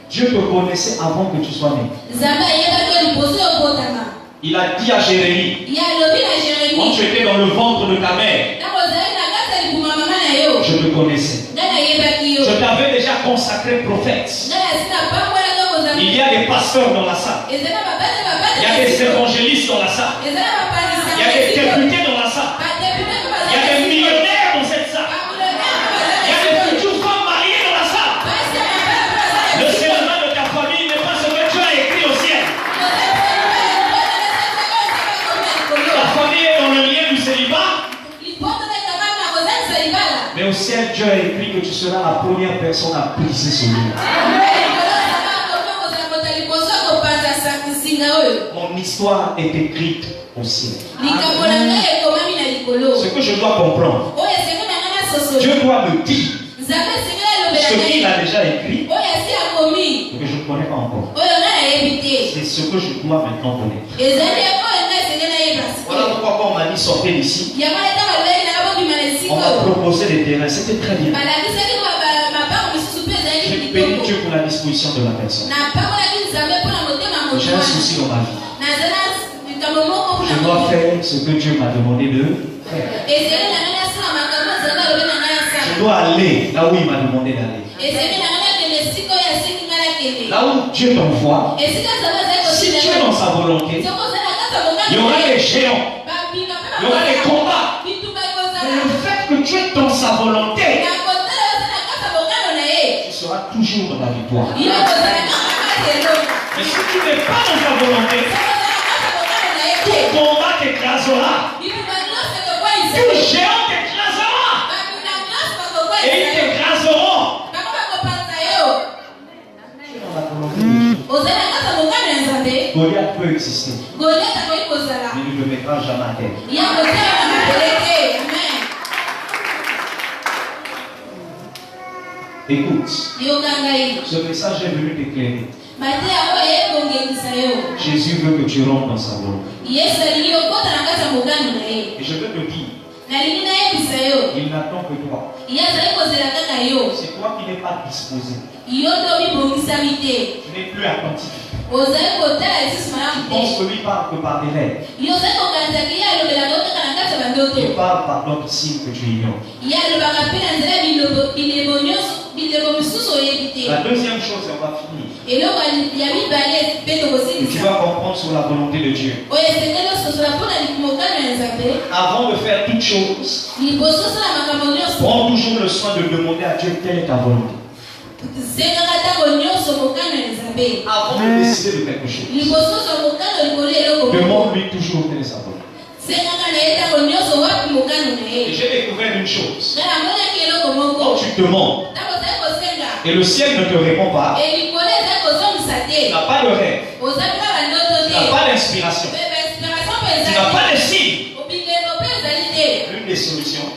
Dieu te connaissait avant que tu sois né. Il a dit à Jérémie, quand tu étais dans le ventre de ta mère, je te connaissais. Je t'avais déjà consacré prophète. Il y a des pasteurs dans la salle. Il y a des évangélistes dans la salle. Il y a des députés dans la salle. Il y a des millionnaires dans cette salle. Il y a des futures femmes mariées dans la salle. Le serment de ta famille n'est pas ce que tu as écrit au ciel. seras la première personne à briser ce livre. Mon histoire est écrite au ciel. Ce que je dois comprendre, Dieu doit me dire ce qu'il a déjà écrit, que je ne connais pas encore. C'est ce que je dois maintenant connaître. Voilà pourquoi quand on m'a dit sortez d'ici, on m'a proposé des terrains. C'était très bien. J'ai béni Dieu pour la disposition de la personne. J'ai un souci dans ma vie. Je dois faire ce que Dieu m'a demandé de faire. Je dois aller là où il m'a demandé d'aller. Là où Dieu t'envoie, si tu es dans sa volonté, il y aura des géants, il y aura des combats. Mais le fait que tu es dans sa volonté, tu seras toujours dans la victoire. Mais si tu n'es pas dans sa volonté, tout combat t'écrasera. Tout géant t'écrasera. Et ils t'écraseront. Goliath peut exister, mais il ne le mettra jamais à terre. Écoute, ce message est venu t'éclairer. Jésus veut que tu rentres dans sa volonté. Et je veux te dire, il n'attend que toi. C'est toi qui n'es pas disposé. Tu n'es plus attentif. Tu penses que lui parle que par des lettres. Il parle par d'autres signes que tu ignores. La deuxième chose, on va finir. Tu vas comprendre sur la volonté de Dieu. Avant de faire toute chose, prends toujours le soin de demander à Dieu quelle est ta volonté. Avant de décider de quelque chose, demande-lui toujours quelle est sa volonté. Et j'ai découvert une chose. Quand tu demandes et le ciel ne te répond pas, tu n'as pas de rêve, tu n'as pas d'inspiration, tu n'as pas de signe. L'une des solutions,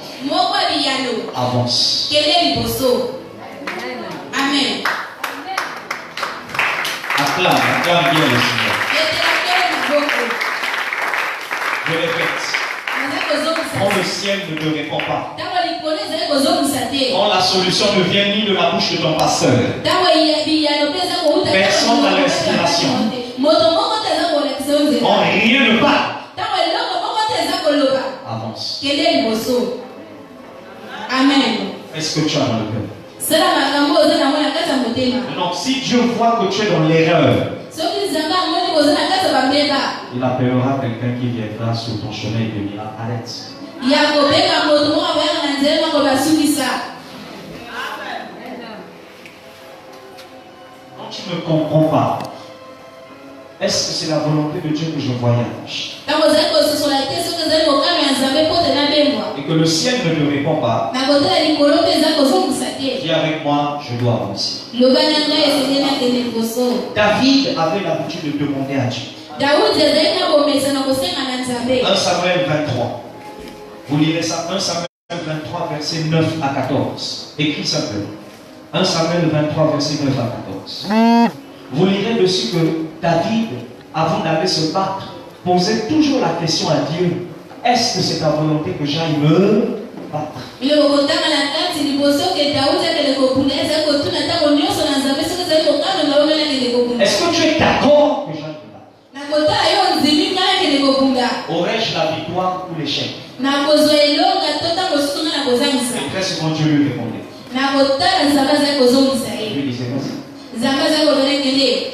avance. Amen. Acclame bien le Seigneur. Je répète. Quand le ciel ne te répond pas, quand la solution ne vient ni de la bouche de ton pasteur, personne n'a l'inspiration, quand rien ne parle, avance. Amen. Est-ce que tu as dans le cœur? Donc si Dieu voit que tu es dans l'erreur, il appellera quelqu'un qui viendra sur ton chemin et te dira arrête. Quand tu ne comprends pas, est-ce que c'est la volonté de Dieu que je voyage? Et que le ciel ne te répond pas, dis avec moi, je dois avancer. David avait l'habitude de demander à Dieu. 1 Samuel 23. Vous lirez ça, 1 Samuel 23, versets 9 à 14. Écris simplement. 1 Samuel 23, versets 9 à 14. Vous lirez dessus que David, avant d'aller se battre, posait toujours la question à Dieu: est-ce que c'est ta volonté que j'aille me battre? Est-ce que tu es d'accord que j'aille me battre? Aurais-je la victoire ou l'échec? Et très souvent Dieu lui répondait. Il lui disait vas-y.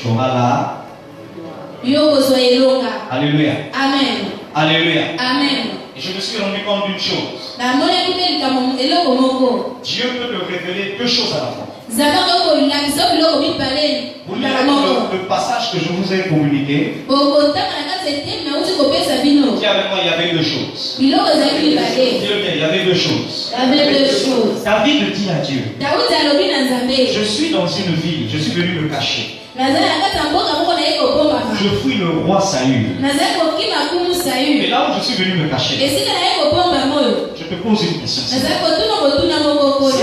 Tu auras là. Alléluia. Amen. Alléluia. Amen. Et je me suis rendu compte d'une chose. Dieu peut te révéler deux choses à la fois. Vous lirez le passage que je vous ai communiqué. Qui avec moi, il y avait deux choses. Il y avait deux choses. David dit à Dieu, je suis dans une ville, je suis venu me cacher. Je fuis le roi Saül. Et là où je suis venu me cacher, je te pose une question. Si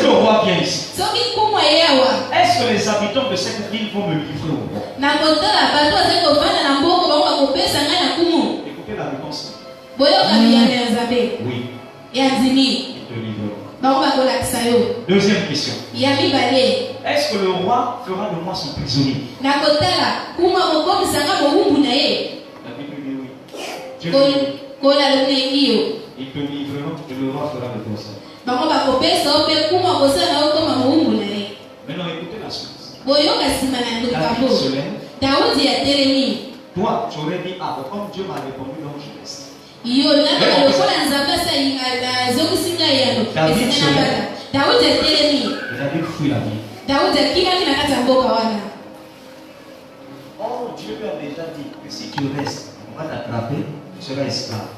le roi vient ici, est-ce que les habitants de cette ville vont me livrer au roi? Écoutez la réponse. Oui. Ils te livreront. Deuxième question. Est-ce que le roi fera de moi son prisonnier? La Bible dit oui. Dieu dit oui. Ils te livreront et le roi fera de toi ça. Maintenant écoutez la suite. David se lève. Toi, tu aurais dit, ah, comme Dieu m'a répondu, donc je reste. David fuit la vie. Oh, Dieu lui a déjà dit que si tu restes, on va t'attraper, tu seras esclave.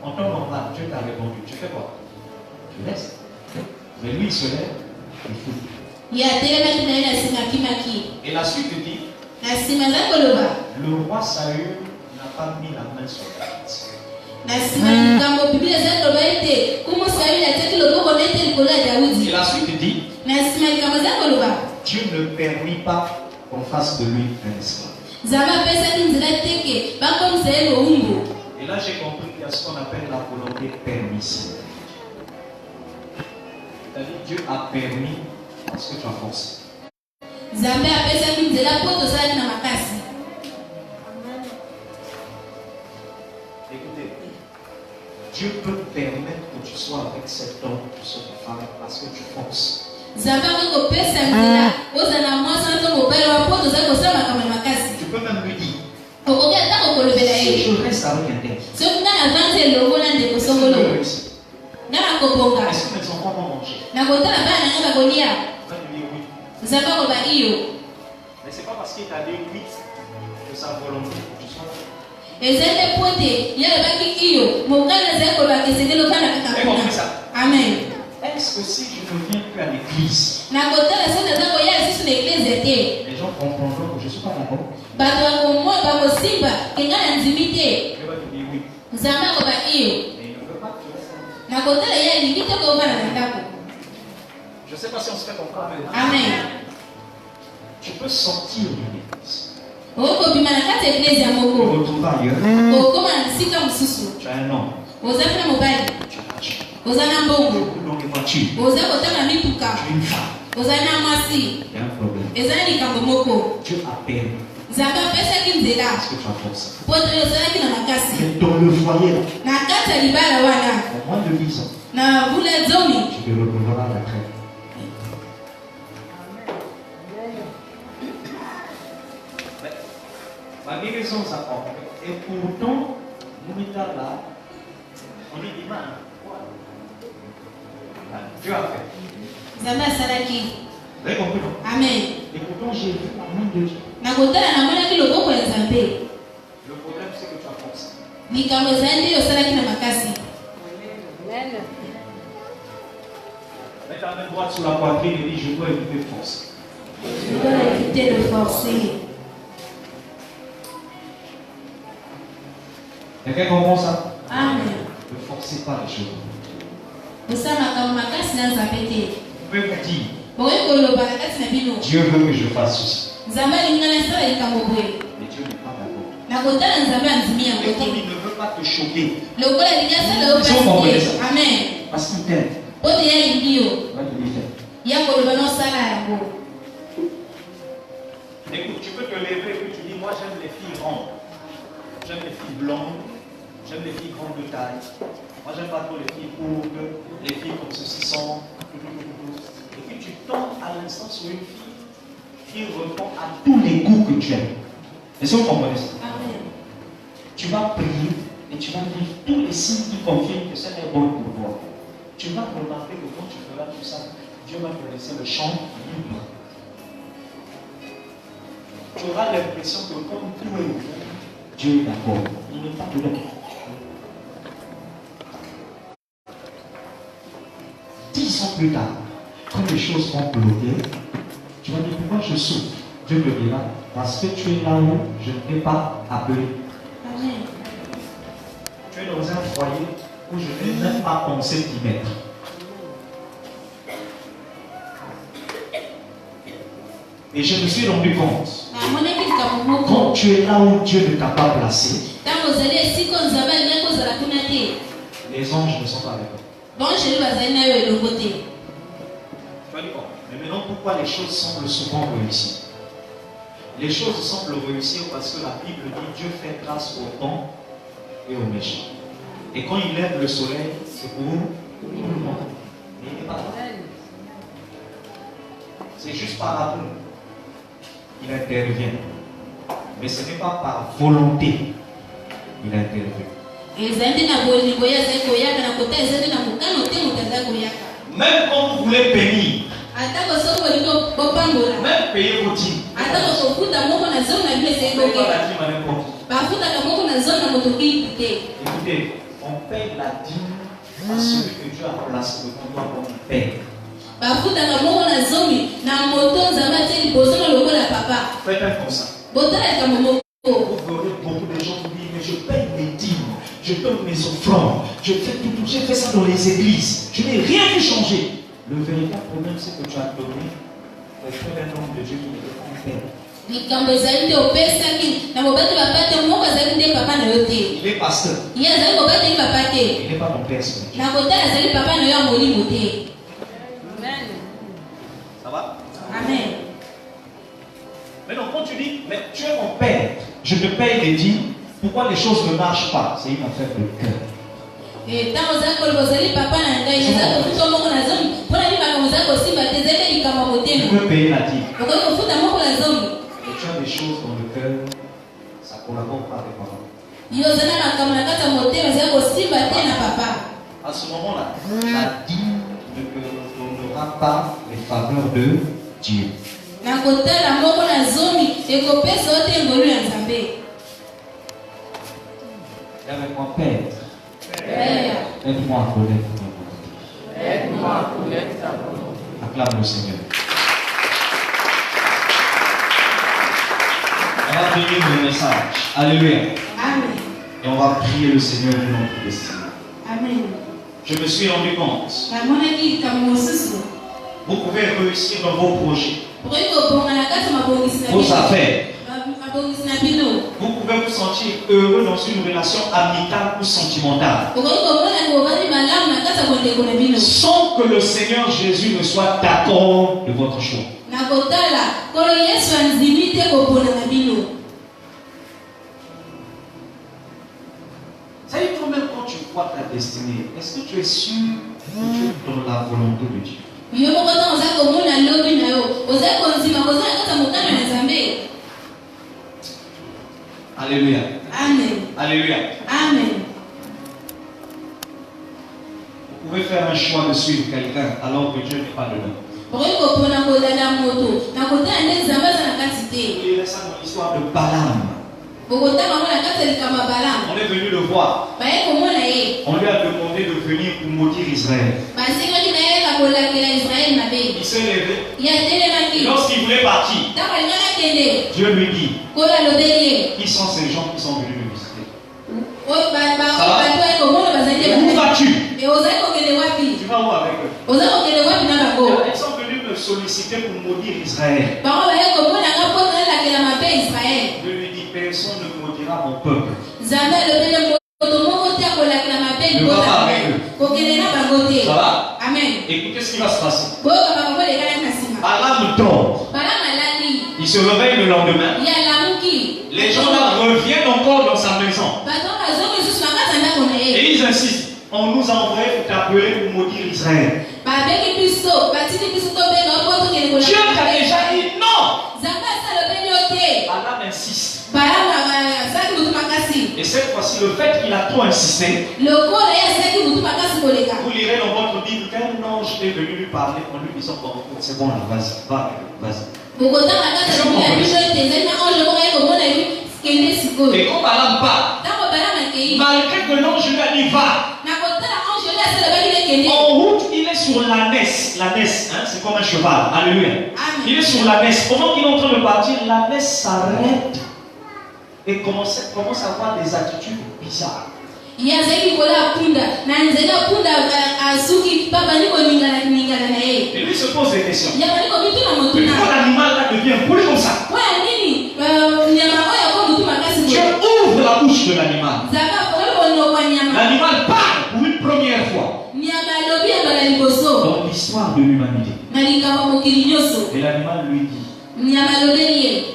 En temps normal, Dieu t'a répondu. Tu fais quoi? Tu restes. Mais lui, il se lève, il fuit. Et la suite dit, le roi Saül n'a pas mis la main sur David. Et la suite dit, Dieu ne permit pas qu'on fasse de lui un esclave. Et là j'ai compris qu'il y a ce qu'on appelle la volonté permissive. C'est-à-dire Dieu a permis parce que tu as forcé. Écoutez, Dieu peut permettre que tu sois avec cet homme ou cette femme parce que tu forces. Tu peux même lui dire, si je reste avec un tel, est-ce que mes enfants vont manger? Va lui dire oui. Mais ce n'est pas parce qu'il t'a dit oui que sa volonté que tu sois là. Amen. Est-ce que si je ne viens plus à l'église, les gens comprendront que je ne suis pas d'accord? Je vais te dire oui. Mais il ne veut pas que tu restes là. Je ne sais pas si on se fait comprendre. Amen. Tu peux sortir de l'église. Tu retrouves ailleurs. Tu as un nom. Tu as l'argent. Tu roules dans les voitures. Tu es une femme. Il y a un problème. Dieu a permis. Parce que tu as forcé. Mais dans le foyer, au moins de 10 ans, tu te retrouveras à la retraite. Ma guérison s'apporte. Et pourtant, nous mettons là, on est dimanche. Dieu a fait. Vous avez compris, non? Amen. Et pourtant, j'ai vu la main de Dieu. Le problème, c'est que tu as forcé. Mets ta main droite sur la poitrine et dis, je dois éviter de forcer. Je dois éviter de forcer. Quelqu'un comprend ça? Amen. Ne forcez pas les choses. Vous pouvez vous dire, Dieu veut que je fasse ceci. Mais Dieu n'est pas d'accord. Et comme il ne veut pas te choquer, Amen. Parce qu'il t'aime. Va te dire. Écoute, tu peux te lever et puis tu dis, moi j'aime les filles rondes. J'aime les filles blondes. J'aime les filles grandes de taille. Moi j'aime pas trop les filles courtes. Les filles comme ceci sont. Et puis tu tombes à l'instant sur une fille qui répond à tous les goûts que tu aimes. Est-ce que vous comprenez ça? Amen. Tu vas prier et tu vas vivre tous les signes qui confirment que c'est bon pour toi. Tu vas remarquer que quand tu feras tout ça, Dieu va te laisser le champ tu auras l'impression que comme tout est ouvert, Dieu est d'accord. Il n'est pas dedans. 10 ans plus tard, quand les choses vont bloquer, tu vas dire pourquoi je souffre. Dieu me dira, parce que tu es là où je ne t'ai pas appelé. Amen. Tu es dans un foyer où je n'ai même pas pensé d'y mettre. Et je me suis rendu compte, quand tu es là où Dieu ne t'a pas placé, les anges ne sont pas avec toi. Tu vas dire, mais maintenant pourquoi les choses semblent souvent réussir? Les choses semblent réussir parce que la Bible dit Dieu fait grâce aux bons et aux méchants. Et quand il lève le soleil, c'est pour tout le monde. Mais il n'est pas là. C'est juste par amour. Il intervient. Mais ce n'est pas par volonté. Il intervient. Même quand vous voulez bénir, même payer vos dîmes. Écoutez, on paye la dîme à celui que Dieu a placé devant toi comme père. Faites un constat. Vous verrez beaucoup de gens qui disent, mais je paye mes dîmes, je donne mes offrandes, je fais tout, j'ai fait ça dans les églises, je n'ai rien vu changer. Le véritable problème, c'est que tu as donné auprès d'un homme de Dieu qui n'était pas un père. Il est pasteur. Il n'est pas mon père spirituel. Ça va? Amen. Maintenant, quand tu dis, mais tu es mon père, je te paye les dîmes, pourquoi les choses ne marchent pas? C'est une affaire de cœur. Tu peux payer la dîme. Mais tu as des choses dans le cœur, ça ne collabore pas avec papa. À ce moment-là, la dîme ne donnera pas les faveurs de Dieu. Avec mon père, aide-moi à connaître ton volonté. Acclame le Seigneur. On va bénir le message. Alléluia. Amen. Et on va prier le Seigneur de notre destinée. Amen. Je me suis rendu compte. Vous pouvez réussir dans vos projets, vos affaires. Vous pouvez vous sentir heureux dans une relation amicale ou sentimentale, sans que le Seigneur Jésus ne soit d'accord de votre choix. Ça veut dire toi-même quand tu crois ta destinée, est-ce que tu es sûr que tu es dans la volonté de Dieu? Alléluia. Amen. Alléluia. Amen. Vous pouvez faire un choix de suivre quelqu'un alors que Dieu n'est pas dedans. Il est ça dans l'histoire de Balaam. On est venu le voir. On lui a demandé de venir pour maudire Israël. Il s'est levé. Lorsqu'il voulait partir, Dieu lui dit, qui sont ces gens qui sont venus me visiter? Ça va? Où vas-tu? Tu vas où avec eux? Ils sont venus me solliciter pour maudire Israël. Je lui dis, personne ne maudira mon peuple. Ne va pas avec eux. Ça va? Amen. Écoutez ce qui va se passer. Balaam dort. Il se réveille le lendemain. Les gens là reviennent encore dans sa maison. Et ils insistent. On nous a envoyé pour t'appeler pour maudire Israël. Dieu t'a déjà dit non. Balaam insiste. Et Et cette fois-ci, le fait qu'il a trop insisté, vous lirez dans votre Bible qu'un ange est venu lui parler en lui disant bon, c'est bon là, vas-y. Et quand Balaam part, malgré que l'ange lui a dit va, en route, il est sur l'ânesse. L'ânesse, hein, c'est comme un cheval. Alléluia. Il est sur l'ânesse. Pendant qu'il est en train de partir, l'ânesse s'arrête et commence à avoir des attitudes bizarres. Et lui se pose des questions. Pourquoi l'animal là devient poli comme ça? Dieu ouvre la bouche de l'animal. L'animal parle pour une première fois dans l'histoire de l'humanité. Et l'animal lui dit,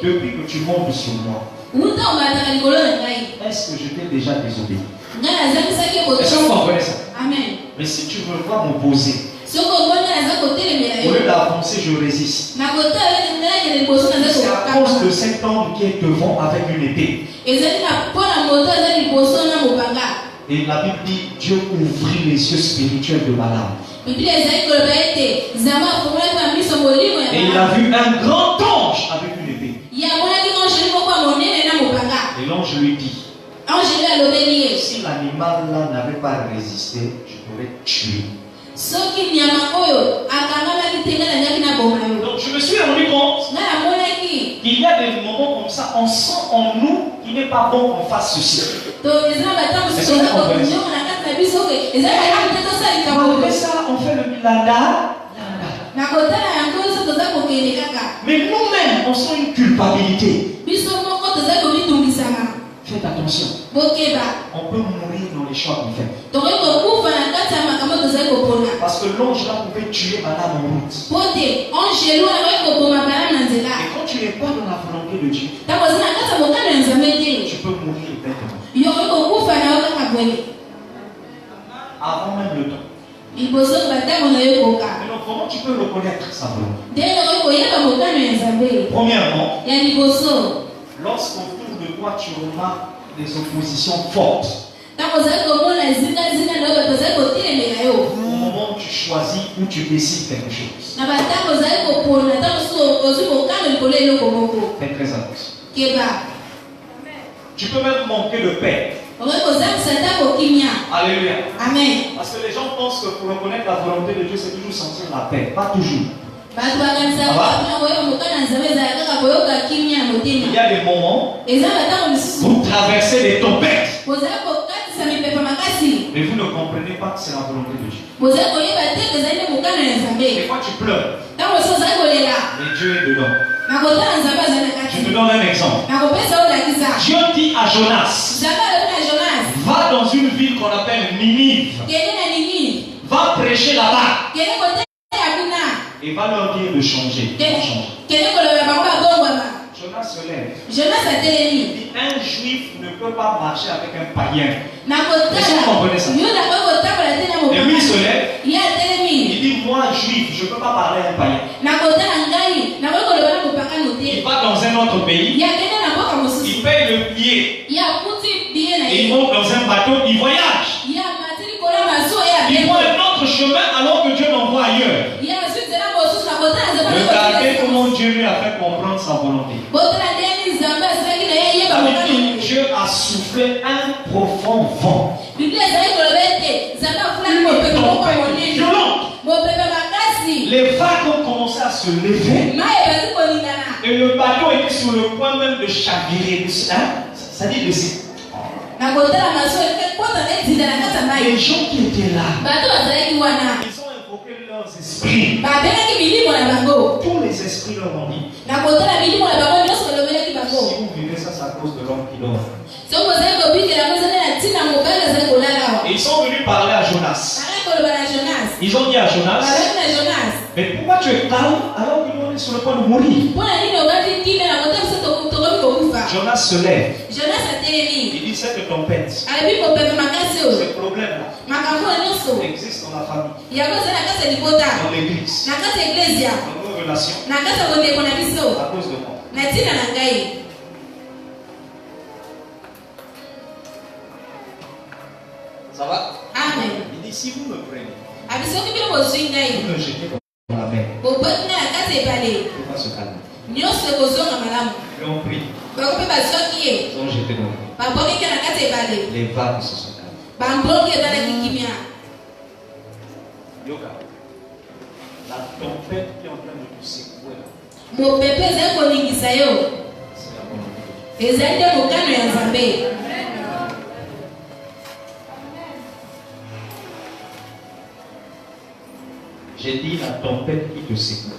depuis que tu montes sur moi, est-ce que je t'ai déjà désobéi? Est-ce que vous comprenez ça? Amen. Mais si tu veux voir m'opposer, au lieu d'avancer, je résiste. C'est à cause de cet homme qui est devant avec une épée. Et la Bible dit, Dieu ouvrit les yeux spirituels de Balaam. Et il a vu un grand ange avec une épée. Et l'ange lui dit, si l'animal là n'avait pas résisté, je t'aurais tué. Donc je me suis rendu compte qu'il y a des moments comme ça, on sent en nous qu'il n'est pas bon qu'on fasse ceci. Malgré ça, on fait le milanda. Mais nous-mêmes, on sent une culpabilité. Faites attention. On peut mourir dans les choix qu'on fait. Parce que l'ange là pouvait tuer Balaam en route. Et quand tu n'es pas dans la volonté de Dieu, tu peux mourir bêtement. Avant même le temps. Alors comment tu peux reconnaître sa volonté? Premièrement, lorsqu'autour de toi tu remarques des oppositions fortes, au moment où tu choisis, où tu décides quelque chose, fais très attention. Tu peux même manquer de paix. Alléluia. Amen. Parce que les gens pensent que pour reconnaître la volonté de Dieu, c'est toujours sentir la paix. Pas toujours. Il y a des moments où vous traversez des tempêtes, mais vous ne comprenez pas que c'est la volonté de Dieu. Des fois tu pleures, mais Dieu est dedans. Je te donne un exemple. Dieu dit à Jonas, va dans une ville qu'on appelle Ninive. Va prêcher là-bas. Et va leur dire de changer. Jonas se lève. Il dit, un juif ne peut pas marcher avec un païen. Est-ce que vous comprenez ça? Et lui il se lève. Il dit, moi juif, je ne peux pas parler à un païen. Il va dans un autre pays. Il paye le billet. Et il monte dans un bateau. Il voyage. Il voit un autre chemin alors que Dieu l'envoie ailleurs. Regardez comment Dieu lui a fait comprendre sa volonté. Dieu a soufflé un profond vent. Une tempête violente. Les vagues ont commencé à se lever. Et le bateau était sur le point même de chavirer. Ça dit de ça. Les gens qui étaient là, ils ont invoqué leurs esprits. Tous les esprits leur ont dit, si vous vivez ça, c'est à cause de l'homme qui dort. Et ils sont venus parler à Jonas. Ils ont dit à Jonas, mais pourquoi tu es calme alors qu'il est sur le point de mourir? Jonas se lève. Il dit, cette tempête, ce problème-là existe dans la famille, dans l'église, dans nos relations, à cause de moi. le jeter dans la mer. Il faut pas se calmer. Et on prie. Ils ont jeté dans la mer. Les vagues se sont calmées. Yoga. La tempête qui est en train de nous secouer là. C'est la volonté. J'ai dit la tempête qui te secoue.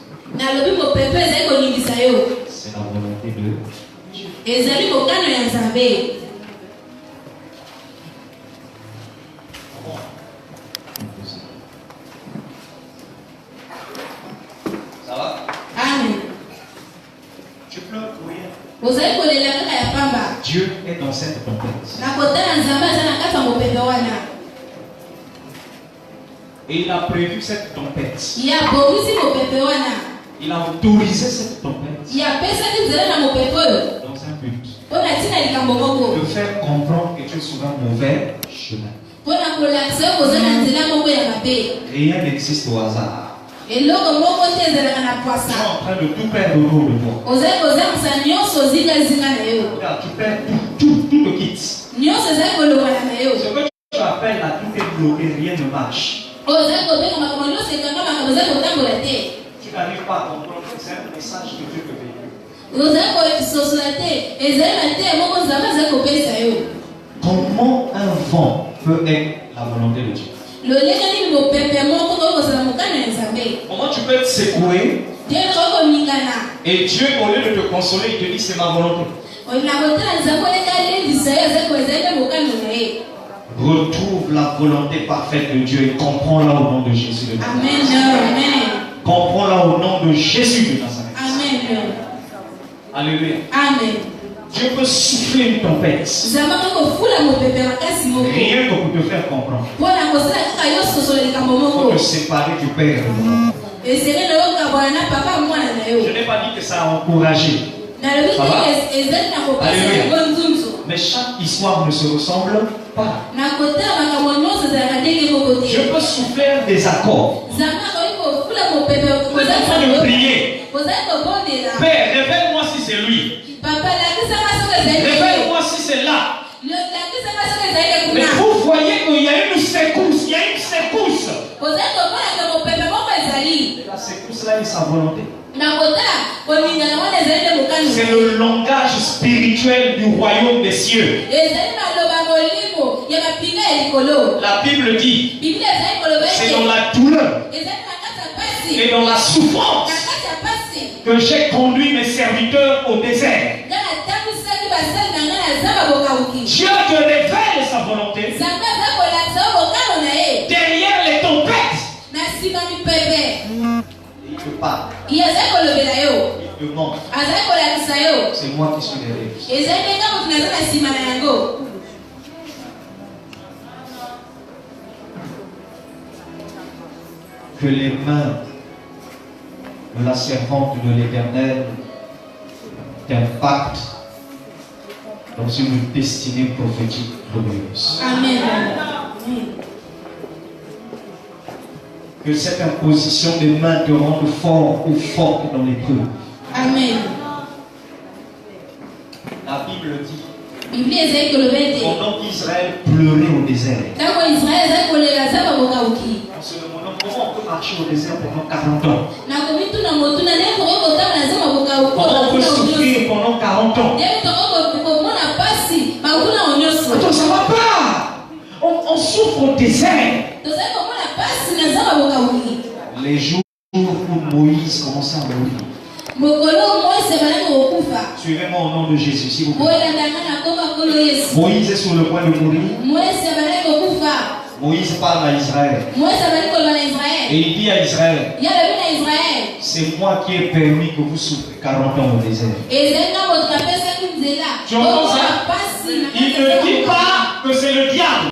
C'est la volonté de Dieu. Ça va? Amen. Tu pleures pour rien. Dieu est dans cette tempête. Et il a prévu cette tempête. Il a autorisé cette tempête dans un but de faire comprendre que tu es sur un mauvais chemin. Rien n'existe au hasard. Tu es en train de tout perdre autour de toi. Tu perds tout te quitte. Ce que tu appelles à tout est bloqué, rien ne marche. Tu n'arrives pas à comprendre que c'est un message que Dieu te véhicule. Comment un vent peut être la volonté de Dieu? Comment tu peux être secoué et Dieu, au lieu de te consoler, il te dit c'est ma volonté. Retrouve la volonté parfaite de Dieu et comprends-la au nom de Jésus de Nazareth. Amen. Comprends-la au nom de Jésus de Nazareth. Amen. Alléluia. Amen. Dieu peut souffler une tempête. Rien que pour te faire comprendre. Il faut te séparer du Père. Je n'ai pas dit que ça a encouragé. Ça va? Alléluia. Mais chaque histoire ne se ressemble pas. Je peux souffler des accords. Vous êtes en train de prier. Père, révèle-moi si c'est lui. Révèle-moi si c'est là. Mais vous voyez qu'il y a une secousse. Il y a une secousse. Et la secousse là est sa volonté. C'est le langage spirituel du royaume des cieux. La Bible dit, c'est dans la douleur et dans la souffrance que j'ai conduit mes serviteurs au désert. Dieu te révèle sa volonté derrière les tempêtes. Il te parle. Il te montre. C'est moi qui suis derrière. Que les mains de la servante de l'Éternel t'impactent dans une destinée prophétique glorieuse. Amen. Que cette imposition des mains te rende fort ou forte dans l'épreuve. Amen. La Bible dit, pendant qu'Israël pleurait au désert, on se demandant comment on peut marcher au désert pendant 40 ans. Comment on peut souffrir pendant 40 ans. Attends, ça va pas. On souffre au désert. Les jours où Moïse commençait à mourir. Suivez-moi au nom de Jésus, s'il vous plaît. Moïse est sur le point de mourir. Moïse parle à Israël. Et il dit à Israël, c'est moi qui ai permis que vous souffrez 40 ans au désert. Tu entends ça? Il ne dit pas que c'est le diable.